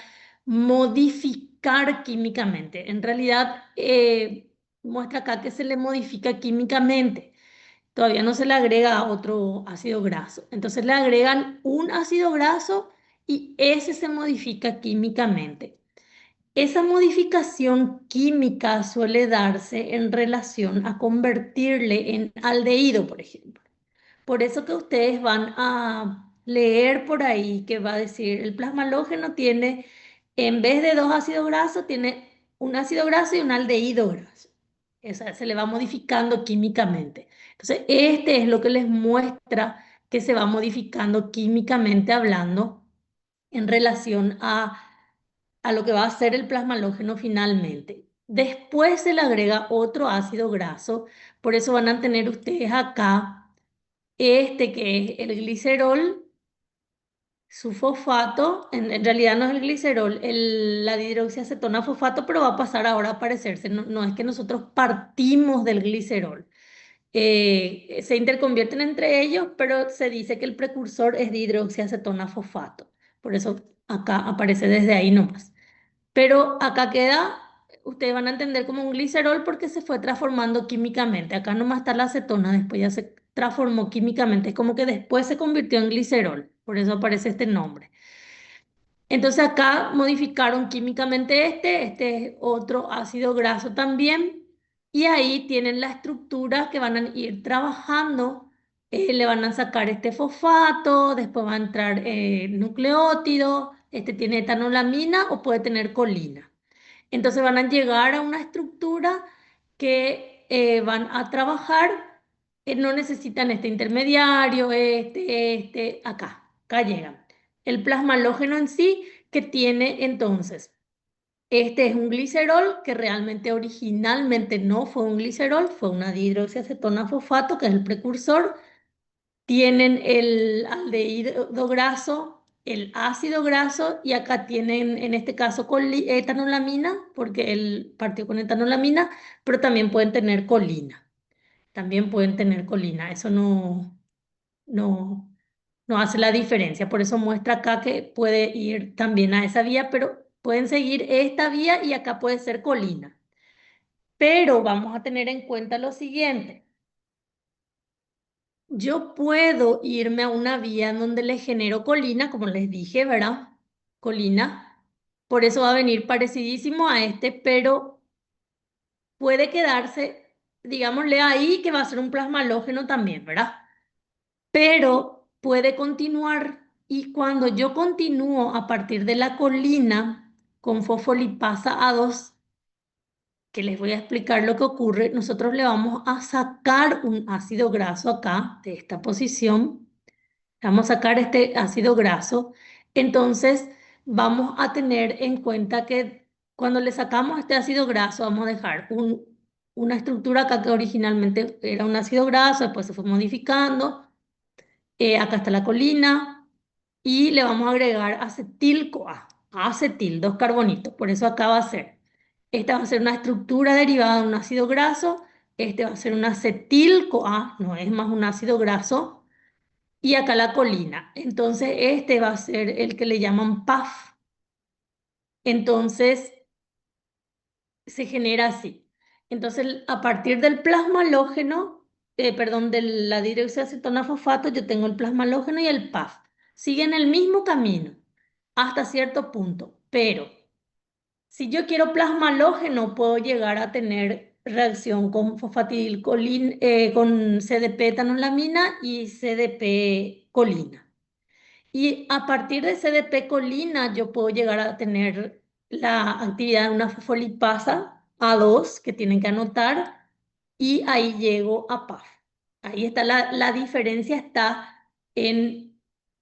modificar químicamente. En realidad, muestra acá que se le modifica químicamente. Todavía no se le agrega otro ácido graso. Entonces le agregan un ácido graso y ese se modifica químicamente. Esa modificación química suele darse en relación a convertirle en aldehído, por ejemplo. Por eso que ustedes van a leer por ahí que va a decir el plasma halógeno tiene, en vez de dos ácidos grasos, tiene un ácido graso y un aldehído graso. O sea, se le va modificando químicamente. Entonces, este es lo que les muestra que se va modificando químicamente hablando en relación a lo que va a ser el plasma halógeno finalmente. Después se le agrega otro ácido graso, por eso van a tener ustedes acá este que es el glicerol, su fosfato, en realidad no es el glicerol, la dihidroxiacetona fosfato, pero va a pasar ahora a parecerse. No, no es que nosotros partimos del glicerol. Se interconvierten entre ellos, pero se dice que el precursor es dihidroxiacetona fosfato. Por eso acá aparece desde ahí nomás. Pero acá queda, ustedes van a entender como un glicerol porque se fue transformando químicamente. Acá nomás está la acetona, después ya se transformó químicamente. Es como que después se convirtió en glicerol, por eso aparece este nombre. Entonces acá modificaron químicamente este es otro ácido graso también. Y ahí tienen la estructura que van a ir trabajando. Le van a sacar este fosfato, después va a entrar nucleótido, este tiene etanolamina o puede tener colina. Entonces van a llegar a una estructura que van a trabajar, no necesitan este intermediario, acá llegan. El plasma halógeno en sí, que tiene entonces, este es un glicerol que realmente originalmente no fue un glicerol, fue una dihidroxiacetona fosfato, que es el precursor. Tienen el aldehído graso, el ácido graso y acá tienen en este caso etanolamina, porque él partió con etanolamina, pero también pueden tener colina. También pueden tener colina. Eso no, no hace la diferencia. Por eso muestra acá que puede ir también a esa vía, pero pueden seguir esta vía y acá puede ser colina. Pero vamos a tener en cuenta lo siguiente. Yo puedo irme a una vía en donde le genero colina, como les dije, ¿verdad? Colina. Por eso va a venir parecidísimo a este, pero puede quedarse, digámosle ahí, que va a ser un plasma halógeno también, ¿verdad? Pero puede continuar y cuando yo continúo a partir de la colina con fosfolipasa A2, que les voy a explicar lo que ocurre, nosotros le vamos a sacar un ácido graso acá de esta posición Vamos a sacar este ácido graso. Entonces, vamos a tener en cuenta que cuando le sacamos este ácido graso, vamos a dejar una estructura acá que originalmente era un ácido graso, después se fue modificando. Acá está la colina y le vamos a agregar acetil-CoA, acetil, dos carbonitos. Por eso acá va a ser, esta va a ser una estructura derivada de un ácido graso, este va a ser un acetil-CoA, no es más un ácido graso, y acá la colina. Entonces este va a ser el que le llaman PAF. Entonces se genera así. Entonces a partir del plasma halógeno, perdón, de la dihidroxiacetona-fosfato, yo tengo el plasma halógeno y el PAF. Siguen el mismo camino hasta cierto punto, pero si yo quiero plasma halógeno, puedo llegar a tener reacción con fosfatidilcolina, con CDP etanolamina y CDP colina. Y a partir de CDP colina yo puedo llegar a tener la actividad de una fosfolipasa A2 que tienen que anotar y ahí llego a PAF. Ahí está la diferencia, está en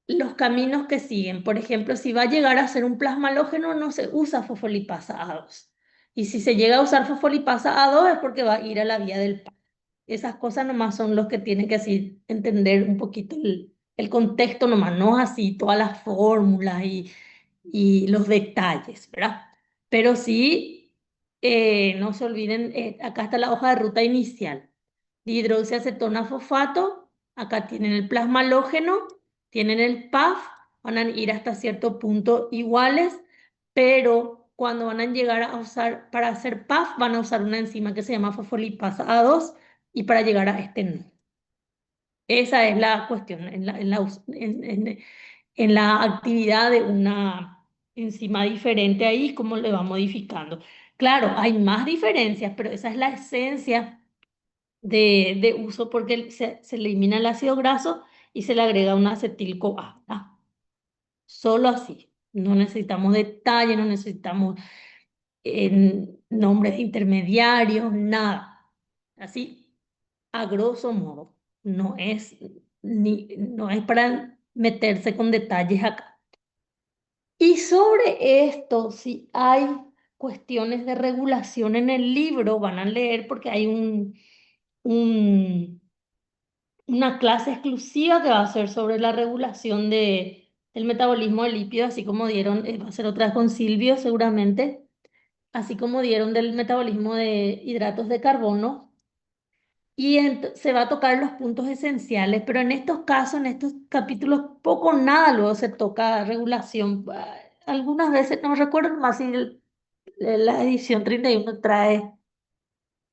los caminos que siguen. Por ejemplo, si va a llegar a ser un plasma halógeno no se usa fosfolipasa A2. Y si se llega a usar fosfolipasa A2 es porque va a ir a la vía del PAF. Esas cosas nomás son los que tienen que así entender un poquito el contexto nomás, no así todas las fórmulas y los detalles, ¿verdad? Pero sí, no se olviden, acá está la hoja de ruta inicial. Dihidroxiacetona fosfato, acá tienen el plasma halógeno, tienen el PAF, van a ir hasta cierto punto iguales, pero cuando van a llegar a usar, para hacer PAF, van a usar una enzima que se llama fosfolipasa A2 y para llegar a este no. Esa es la cuestión en la actividad de una enzima diferente ahí, cómo le va modificando. Claro, hay más diferencias, pero esa es la esencia de uso porque se elimina el ácido graso y se le agrega un acetil-CoA, ¿verdad? Solo así. No necesitamos detalle, no necesitamos nombres intermediarios, nada. Así, a grosso modo. No es para meterse con detalles acá. Y sobre esto, si hay cuestiones de regulación en el libro, van a leer porque hay un una clase exclusiva que va a ser sobre la regulación del metabolismo de lípidos, así como dieron, va a ser otra vez con Silvio seguramente, así como dieron del metabolismo de hidratos de carbono. Y se va a tocar los puntos esenciales, pero en estos casos, en estos capítulos, poco o nada luego se toca regulación. Algunas veces, no recuerdo más si la edición 31 trae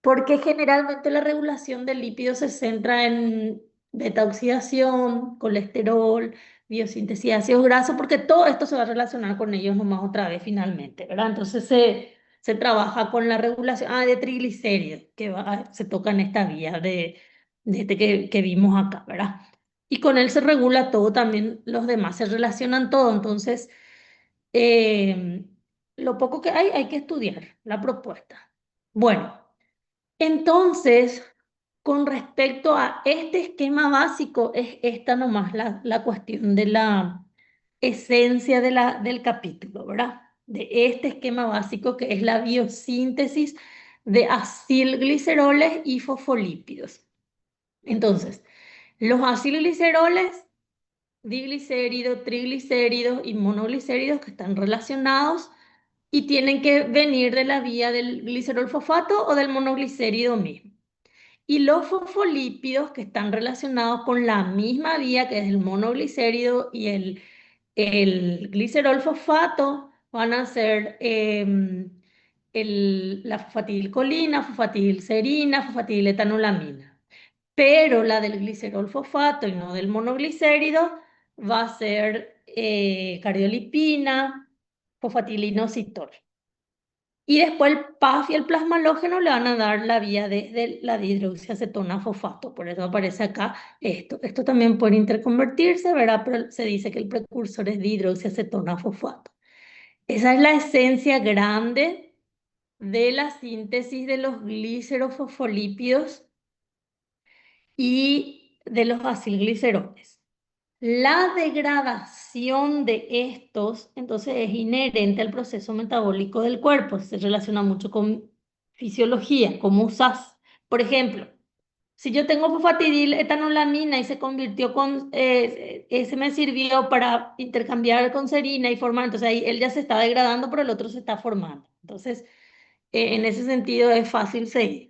porque generalmente la regulación del lípido se centra en beta-oxidación, colesterol, biosíntesis de ácidos grasos, porque todo esto se va a relacionar con ellos nomás otra vez finalmente, ¿verdad? Entonces se trabaja con la regulación de triglicéridos, se toca en esta vía de este que vimos acá, ¿verdad? Y con él se regula todo, también los demás se relacionan todo, entonces eh, lo poco que hay que estudiar la propuesta. Bueno. Entonces, con respecto a este esquema básico, es esta nomás la cuestión de la esencia del capítulo, ¿verdad? De este esquema básico que es la biosíntesis de acilgliceroles y fosfolípidos. Entonces, los acilgliceroles, diglicéridos, triglicéridos y monoglicéridos que están relacionados y tienen que venir de la vía del glicerol fosfato o del monoglicérido mismo. Y los fosfolípidos que están relacionados con la misma vía que es el monoglicérido y el glicerol fosfato van a ser la fosfatidilcolina, fosfatidilcerina, fosfatidiletanolamina. Pero la del glicerol fosfato y no del monoglicérido va a ser cardiolipina, fosfatilinositol. Y después el PAF y el plasma halógeno le van a dar la vía desde la dihidroxiacetona fosfato. Por eso aparece acá esto. Esto también puede interconvertirse, ¿verdad? Pero se dice que el precursor es dihidroxiacetona fosfato. Esa es la esencia grande de la síntesis de los glicerofosfolípidos y de los acilgliceroles. La degradación de estos, entonces, es inherente al proceso metabólico del cuerpo, se relaciona mucho con fisiología, cómo usas. Por ejemplo, si yo tengo fosfatidil etanolamina y se convirtió ese me sirvió para intercambiar con serina y formar, entonces ahí él ya se está degradando, pero el otro se está formando. Entonces, en ese sentido es fácil seguir.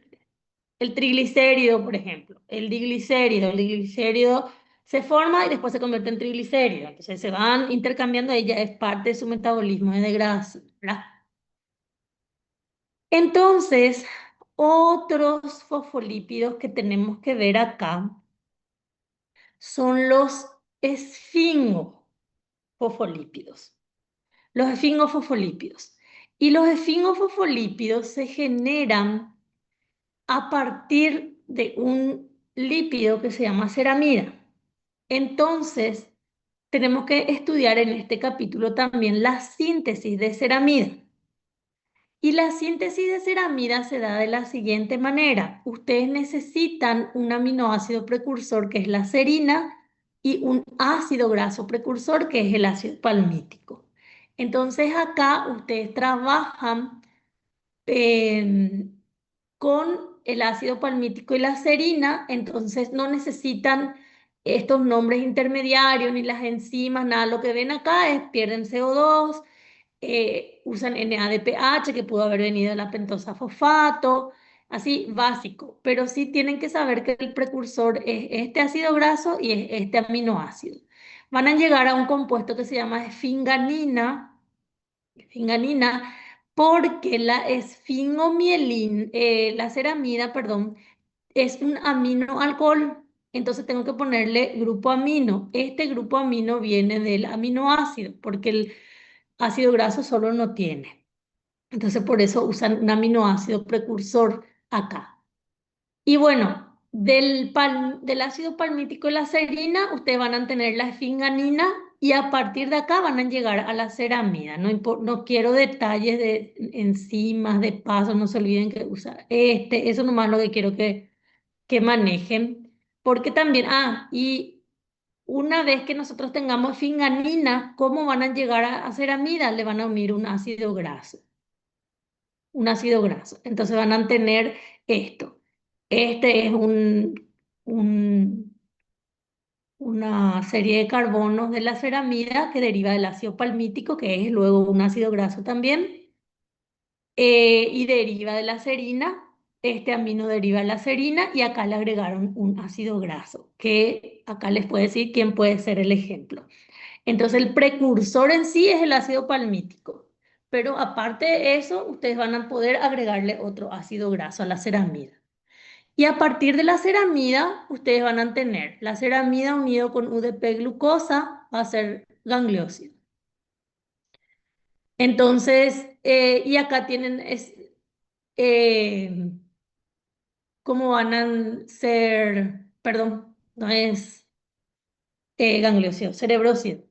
El triglicérido, por ejemplo, el diglicérido se forma y después se convierte en triglicérido. Entonces se van intercambiando, ella es parte de su metabolismo de degradación, ¿verdad? Entonces, otros fosfolípidos que tenemos que ver acá son los esfingofosfolípidos. Los esfingofosfolípidos. Y los esfingofosfolípidos se generan a partir de un lípido que se llama ceramida. Entonces, tenemos que estudiar en este capítulo también la síntesis de ceramida. Y la síntesis de ceramida se da de la siguiente manera. Ustedes necesitan un aminoácido precursor que es la serina y un ácido graso precursor que es el ácido palmítico. Entonces acá ustedes trabajan eh, con el ácido palmítico y la serina, entonces no necesitan estos nombres intermediarios ni las enzimas, nada. Lo que ven acá es pierden CO2, usan NADPH que pudo haber venido de la pentosa fosfato, así básico, pero sí tienen que saber que el precursor es este ácido graso y es este aminoácido. Van a llegar a un compuesto que se llama esfinganina, porque la la ceramida, perdón, es un aminoalcohol. Entonces tengo que ponerle grupo amino. Este grupo amino viene del aminoácido, porque el ácido graso solo no tiene. Entonces por eso usan un aminoácido precursor acá. Y bueno, del ácido palmítico y la serina, ustedes van a tener la esfinganina y a partir de acá van a llegar a la ceramida. No quiero detalles de enzimas, de pasos, no se olviden que usar eso nomás lo que quiero que manejen. Porque también, y una vez que nosotros tengamos esfinganina, ¿cómo van a llegar a ceramida? Le van a unir un ácido graso. Entonces van a tener esto. Este es un- una serie de carbonos de la ceramida que deriva del ácido palmítico, que es luego un ácido graso también, y deriva de la serina. Este amino deriva de la serina y acá le agregaron un ácido graso, que acá les puedo decir quién puede ser el ejemplo. Entonces el precursor en sí es el ácido palmítico, pero aparte de eso, ustedes van a poder agregarle otro ácido graso a la ceramida. Y a partir de la ceramida, ustedes van a tener la ceramida unido con UDP glucosa, va a ser gangliósido. Entonces, y acá tienen eh, cómo van a ser, perdón, no es gangliósido, cerebrócido.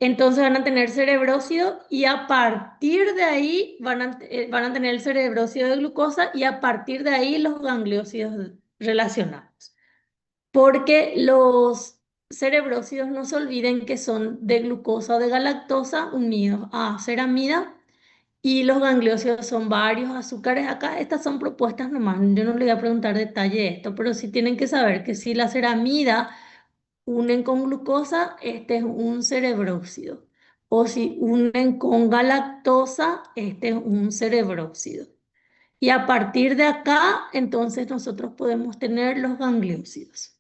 Entonces van a tener cerebrócido y a partir de ahí van a tener el cerebrócido de glucosa y a partir de ahí los gangliósidos relacionados. Porque los cerebrócidos no se olviden que son de glucosa o de galactosa unidos a ceramida y los gangliósidos son varios azúcares. Acá estas son propuestas nomás, yo no le voy a preguntar detalle de esto, pero sí tienen que saber que si la ceramida unen con glucosa, este es un cerebróxido. O si unen con galactosa, este es un cerebróxido. Y a partir de acá, entonces nosotros podemos tener los gangliósidos.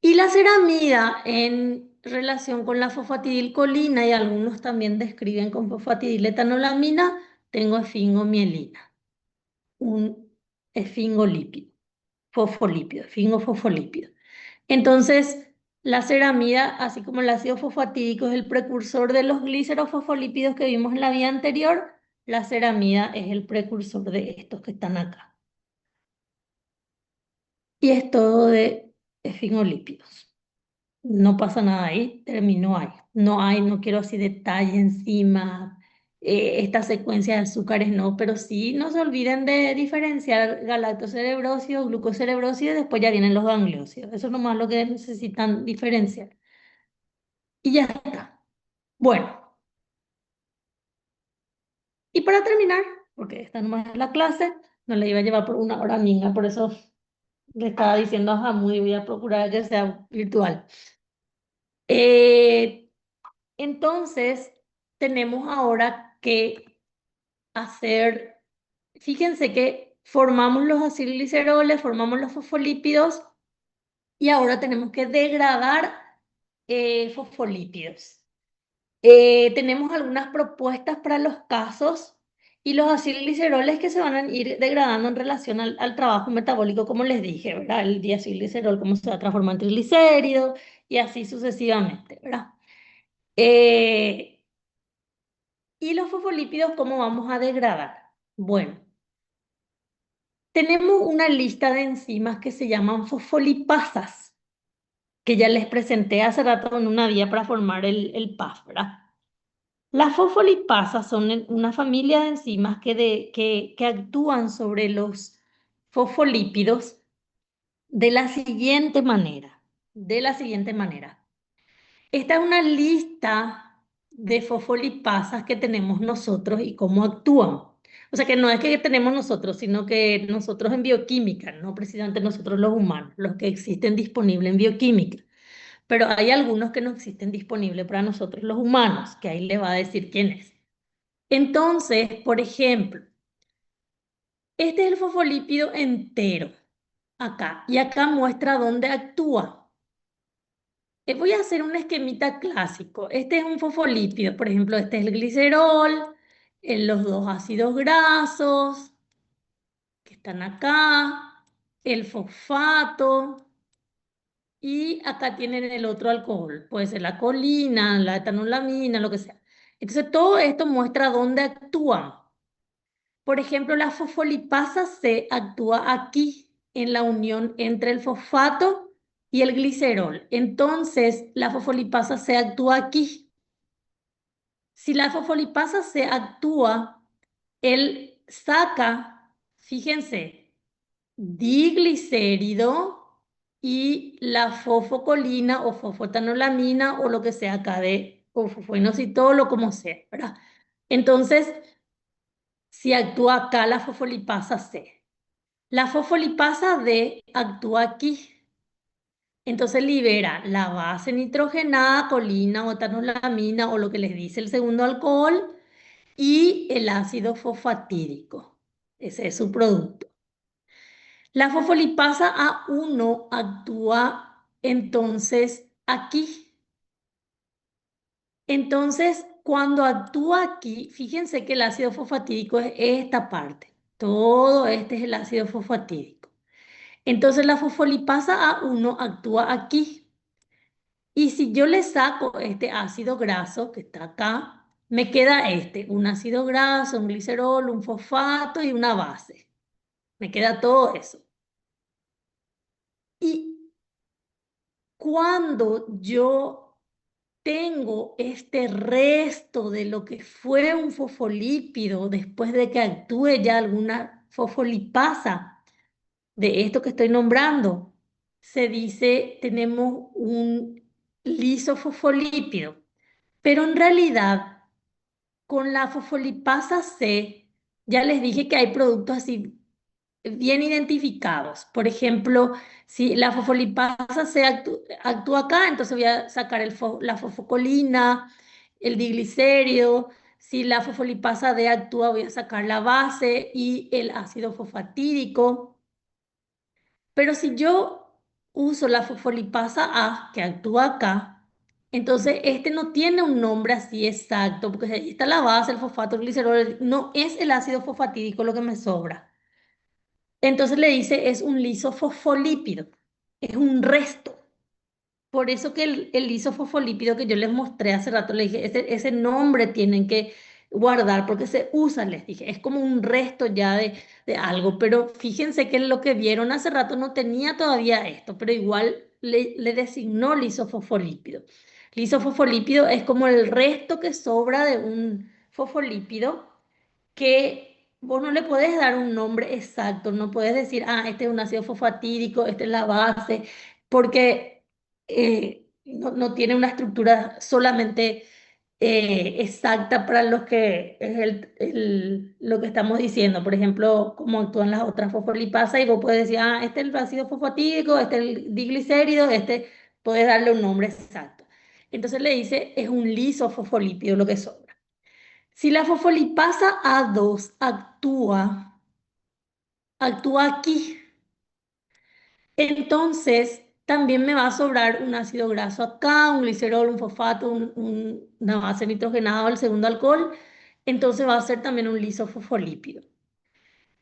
Y la ceramida en relación con la fosfatidilcolina y algunos también describen con fosfatidiletanolamina, tengo esfingomielina, un esfingolípido, fosfolípido, esfingofosfolípido. Entonces, la ceramida, así como el ácido fosfatídico es el precursor de los glicerofosfolípidos que vimos en la vía anterior, la ceramida es el precursor de estos que están acá. Y es todo de esfingolípidos. No pasa nada ahí, terminó ahí. No quiero así detalle encima, esta secuencia de azúcares no, pero sí no se olviden de diferenciar galactocerebrósidos, glucocerebrósidos y después ya vienen los gangliósidos. Eso es nomás lo que necesitan diferenciar. Y ya está. Bueno, y para terminar, porque esta nomás es la clase, no la iba a llevar por una hora minga, por eso le estaba diciendo a Hamoud y voy a procurar que sea virtual. Eh, entonces, tenemos ahora que hacer, fíjense que formamos los acilgliceroles, formamos los fosfolípidos y ahora tenemos que degradar fosfolípidos. Tenemos algunas propuestas para los casos y los acilgliceroles que se van a ir degradando en relación al trabajo metabólico, como les dije, ¿verdad? El diacilglicerol, cómo se va a transformar en triglicérido y así sucesivamente, ¿verdad? Eh, ¿Y los fosfolípidos cómo vamos a degradar? Bueno, tenemos una lista de enzimas que se llaman fosfolipasas, que ya les presenté hace rato en una vía para formar el PAF, ¿verdad? Las fosfolipasas son una familia de enzimas que actúan sobre los fosfolípidos de la siguiente manera. De la siguiente manera. Esta es una lista de fosfolipasas que tenemos nosotros y cómo actúan. O sea que no es que tenemos nosotros, sino que nosotros en bioquímica, no precisamente nosotros los humanos, los que existen disponibles en bioquímica. Pero hay algunos que no existen disponibles para nosotros los humanos, que ahí le va a decir quién es. Entonces, por ejemplo, este es el fosfolípido entero, acá, y acá muestra dónde actúa. Voy a hacer un esquemita clásico. Este es un fosfolípido, por ejemplo, este es el glicerol, los dos ácidos grasos que están acá, el fosfato, y acá tienen el otro alcohol, puede ser la colina, la etanolamina, lo que sea. Entonces, todo esto muestra dónde actúan. Por ejemplo, la fosfolipasa C actúa aquí en la unión entre el fosfato y el glicerol. Entonces, la fosfolipasa C actúa aquí. Si la fosfolipasa C actúa, él saca, fíjense, diglicérido y la fosfocolina o fosfotanolamina o lo que sea acá de o fosfoinositol o como sea, ¿verdad? Entonces, si actúa acá la fosfolipasa C. La fosfolipasa D actúa aquí. Entonces libera la base nitrogenada, colina o etanolamina o lo que les dice el segundo alcohol y el ácido fosfatídico. Ese es su producto. La fosfolipasa A1 actúa entonces aquí. Entonces, cuando actúa aquí, fíjense que el ácido fosfatídico es esta parte. Todo este es el ácido fosfatídico. Entonces la fosfolipasa A1 actúa aquí. Y si yo le saco este ácido graso que está acá, me queda este, un ácido graso, un glicerol, un fosfato y una base. Me queda todo eso. Y cuando yo tengo este resto de lo que fue un fosfolípido después de que actúe ya alguna fosfolipasa de esto que estoy nombrando, se dice tenemos un lisofosfolípido, pero en realidad con la fosfolipasa C ya les dije que hay productos así bien identificados. Por ejemplo, si la fosfolipasa C actúa acá, entonces voy a sacar la fosfocolina, el diglicérido. Si la fosfolipasa D actúa, voy a sacar la base y el ácido fosfatídico. Pero si yo uso la fosfolipasa A, que actúa acá, entonces este no tiene un nombre así exacto, porque ahí está la base, el fosfato, el glicerol, no es el ácido fosfatídico lo que me sobra. Entonces le dice, es un lisofosfolípido, es un resto. Por eso que el lisofosfolípido que yo les mostré hace rato, le dije, ese nombre tienen que guardar porque se usa, les dije, es como un resto ya de algo, pero fíjense que lo que vieron hace rato no tenía todavía esto, pero igual le designó lisofosfolípido. Lisofosfolípido es como el resto que sobra de un fosfolípido que vos no le podés dar un nombre exacto, no puedes decir, ah, este es un ácido fosfatídico, esta es la base, porque no tiene una estructura solamente exacta para los que es lo que estamos diciendo. Por ejemplo, como actúan las otras fosfolipasas y vos puedes decir, ah, este es el ácido fosfatídico, este es el diglicérido, este, puedes darle un nombre exacto. Entonces le dice, es un lisofosfolípido lo que sobra. Si la fosfolipasa A2 actúa aquí, entonces también me va a sobrar un ácido graso acá, un glicerol, un fosfato, una base nitrogenada el segundo alcohol, entonces va a ser también un lisofosfolípido.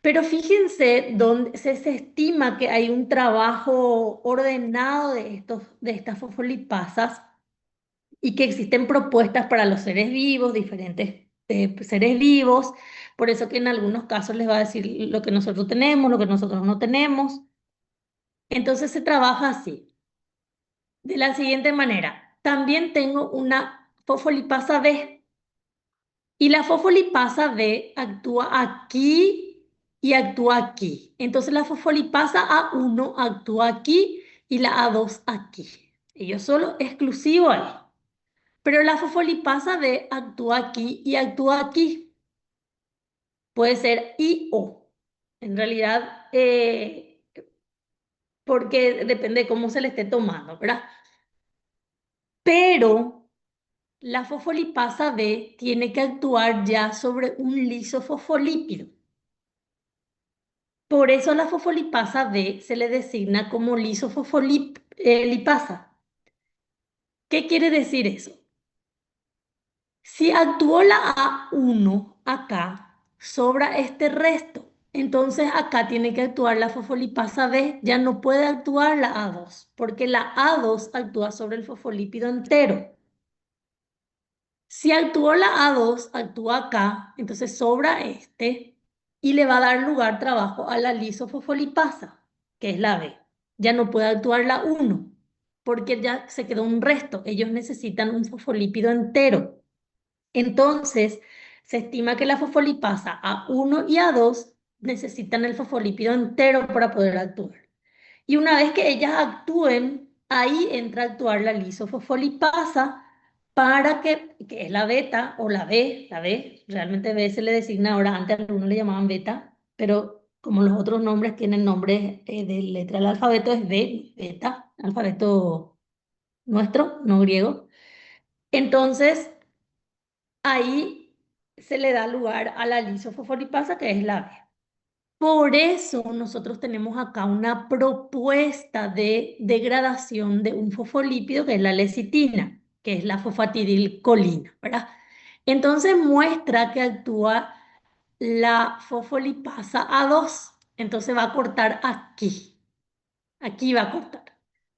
Pero fíjense donde se estima que hay un trabajo ordenado de estas fosfolipasas y que existen propuestas para los seres vivos, diferentes seres vivos, por eso que en algunos casos les va a decir lo que nosotros tenemos, lo que nosotros no tenemos. Entonces se trabaja así, de la siguiente manera. También tengo una fosfolipasa B y la fosfolipasa B actúa aquí y actúa aquí. Entonces la fosfolipasa A1 actúa aquí y la A2 aquí. Ellos solo exclusivo ahí. Pero la fosfolipasa B actúa aquí y actúa aquí. Puede ser y o. En realidad, porque depende de cómo se le esté tomando, ¿verdad? Pero la fosfolipasa B tiene que actuar ya sobre un lisofosfolípido. Por eso la fosfolipasa B se le designa como lisofosfolipasa. ¿Qué quiere decir eso? Si actuó la A1 acá, sobra este resto. Entonces acá tiene que actuar la fosfolipasa B, ya no puede actuar la A2, porque la A2 actúa sobre el fosfolípido entero. Si actuó la A2, actúa acá, entonces sobra este y le va a dar lugar trabajo a la lisofosfolipasa, que es la B. Ya no puede actuar la 1, porque ya se quedó un resto. Ellos necesitan un fosfolípido entero. Entonces, se estima que la fosfolipasa A1 y A2 necesitan el fosfolípido entero para poder actuar. Y una vez que ellas actúen, ahí entra a actuar la lisofosfolipasa para que es la beta o la B, realmente B se le designa ahora, antes algunos le llamaban beta, pero como los otros nombres tienen nombres de letra del alfabeto, es B, beta, alfabeto nuestro, no griego. Entonces, ahí se le da lugar a la lisofosfolipasa, que es la B. Por eso nosotros tenemos acá una propuesta de degradación de un fosfolípido que es la lecitina, que es la fosfatidilcolina, ¿verdad? Entonces muestra que actúa la fosfolipasa A2. Entonces va a cortar aquí. Aquí va a cortar.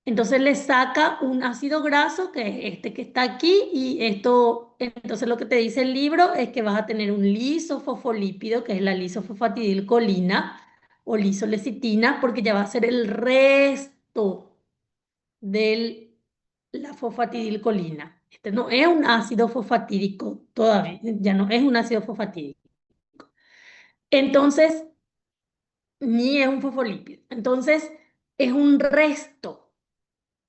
Entonces le saca un ácido graso, que es este que está aquí, y esto, entonces lo que te dice el libro es que vas a tener un lisofosfolípido, que es la lisofosfatidilcolina o lisolecitina, porque ya va a ser el resto de la fosfatidilcolina. Este no es un ácido fosfatídico todavía, ya no es un ácido fosfatídico. Entonces, ni es un fosfolípido. Entonces, es un resto.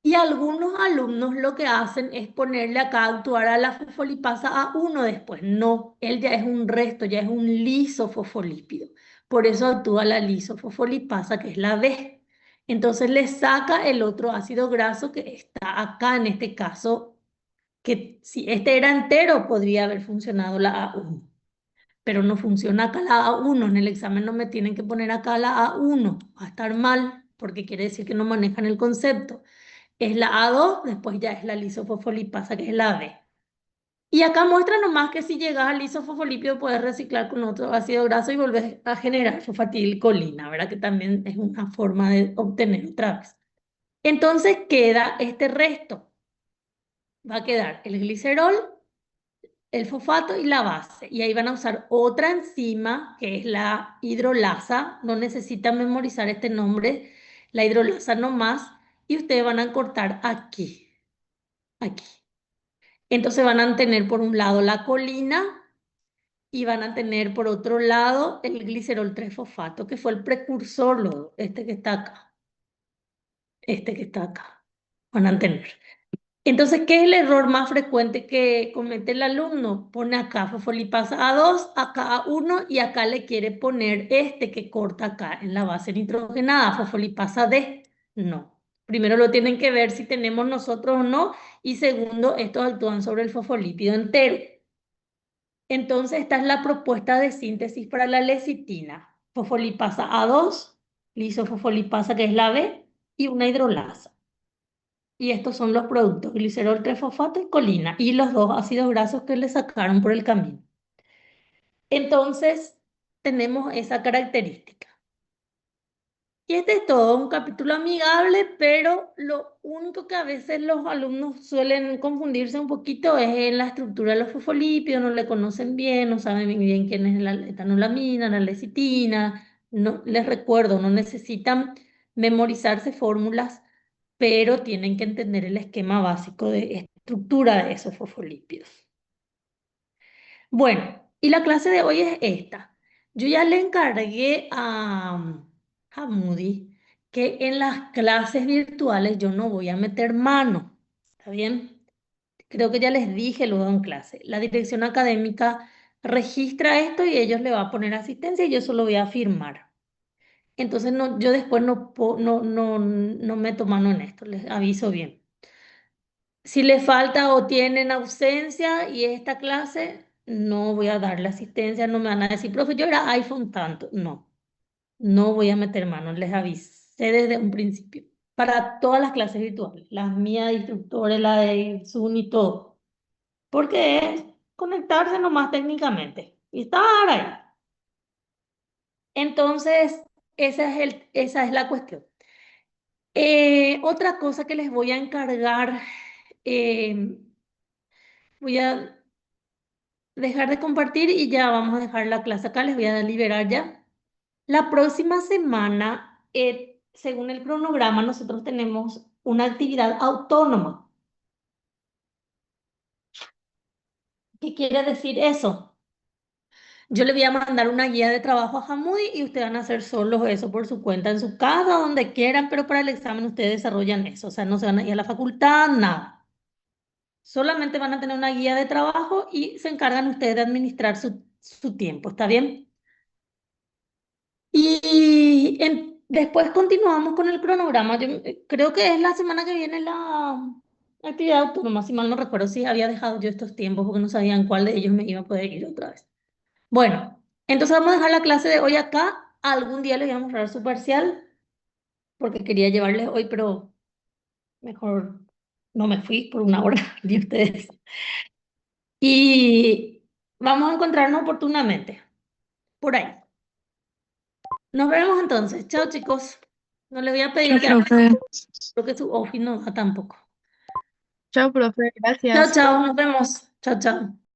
Y algunos alumnos lo que hacen es ponerle acá a actuar a la fosfolipasa A1 después. No, él ya es un resto, ya es un lisofosfolípido. Por eso actúa la lisofosfolipasa, que es la B. Entonces le saca el otro ácido graso que está acá, en este caso, que si este era entero, podría haber funcionado la A1. Pero no funciona acá la A1. En el examen no me tienen que poner acá la A1. Va a estar mal, porque quiere decir que no manejan el concepto. Es la A2, después ya es la lisofosfolipasa, que es la B. Y acá muestra nomás que si llegas al lisofosfolípido puedes reciclar con otro ácido graso y volver a generar fosfatilcolina, ¿verdad? Que también es una forma de obtener otra vez. Entonces queda este resto. Va a quedar el glicerol, el fosfato y la base. Y ahí van a usar otra enzima, que es la hidrolasa. No necesitan memorizar este nombre, la hidrolasa nomás. Y ustedes van a cortar aquí, aquí. Entonces van a tener por un lado la colina y van a tener por otro lado el glicerol 3-fosfato, que fue el precursor, este que está acá, este que está acá, van a tener. Entonces, ¿qué es el error más frecuente que comete el alumno? Pone acá fosfolipasa A2, acá A1 y acá le quiere poner este que corta acá en la base nitrogenada, fosfolipasa D. No. Primero lo tienen que ver si tenemos nosotros o no y segundo, estos actúan sobre el fosfolípido entero. Entonces, esta es la propuesta de síntesis para la lecitina. Fosfolipasa A2, lisofosfolipasa que es la B y una hidrolasa. Y estos son los productos, glicerol 3-fosfato y colina, y los dos ácidos grasos que le sacaron por el camino. Entonces, tenemos esa característica. Y este es todo un capítulo amigable, pero lo único que a veces los alumnos suelen confundirse un poquito es en la estructura de los fosfolípidos, no le conocen bien, no saben bien quién es la etanolamina, la lecitina. No, les recuerdo, no necesitan memorizarse fórmulas, pero tienen que entender el esquema básico de estructura de esos fosfolípidos. Bueno, y la clase de hoy es esta. Yo ya le encargué a Moody que en las clases virtuales yo no voy a meter mano. ¿Está bien? Creo que ya les dije luego en clase. La dirección académica registra esto y ellos le va a poner asistencia y yo solo voy a firmar. Entonces no, yo después no meto mano en esto, les aviso bien. Si le falta o tienen ausencia y esta clase, no voy a darle asistencia, no me van a decir, profe, yo era iPhone tanto. No, no voy a meter mano, les avisé desde un principio. Para todas las clases virtuales, las mías de instructores, la de Zoom y todo. Porque es conectarse nomás técnicamente y estar ahí. Entonces, esa es la cuestión. Otra cosa que les voy a encargar, eh, voy a dejar de compartir y ya vamos a dejar la clase acá, les voy a liberar ya. La próxima semana, según el cronograma, nosotros tenemos una actividad autónoma. ¿Qué quiere decir eso? Yo le voy a mandar una guía de trabajo a Hamoudi y ustedes van a hacer solos eso por su cuenta, en su casa, donde quieran, pero para el examen ustedes desarrollan eso, o sea, no se van a ir a la facultad, nada. Solamente van a tener una guía de trabajo y se encargan ustedes de administrar su tiempo, ¿está bien? Y después continuamos con el cronograma. Yo creo que es la semana que viene la actividad autónoma, si mal no recuerdo, si había dejado yo estos tiempos porque no sabían cuál de ellos me iba a poder ir otra vez. Bueno, entonces vamos a dejar la clase de hoy acá. Algún día les voy a mostrar su parcial porque quería llevarles hoy, pero mejor no me fui por una hora de ustedes. Y vamos a encontrarnos oportunamente por ahí. Nos vemos entonces. Chao, chicos. No les voy a Chao, pedir que hagan, profe. porque su office no da tampoco. Chao, profe. Chao, Gracias. chao. Nos vemos. Chao, chao.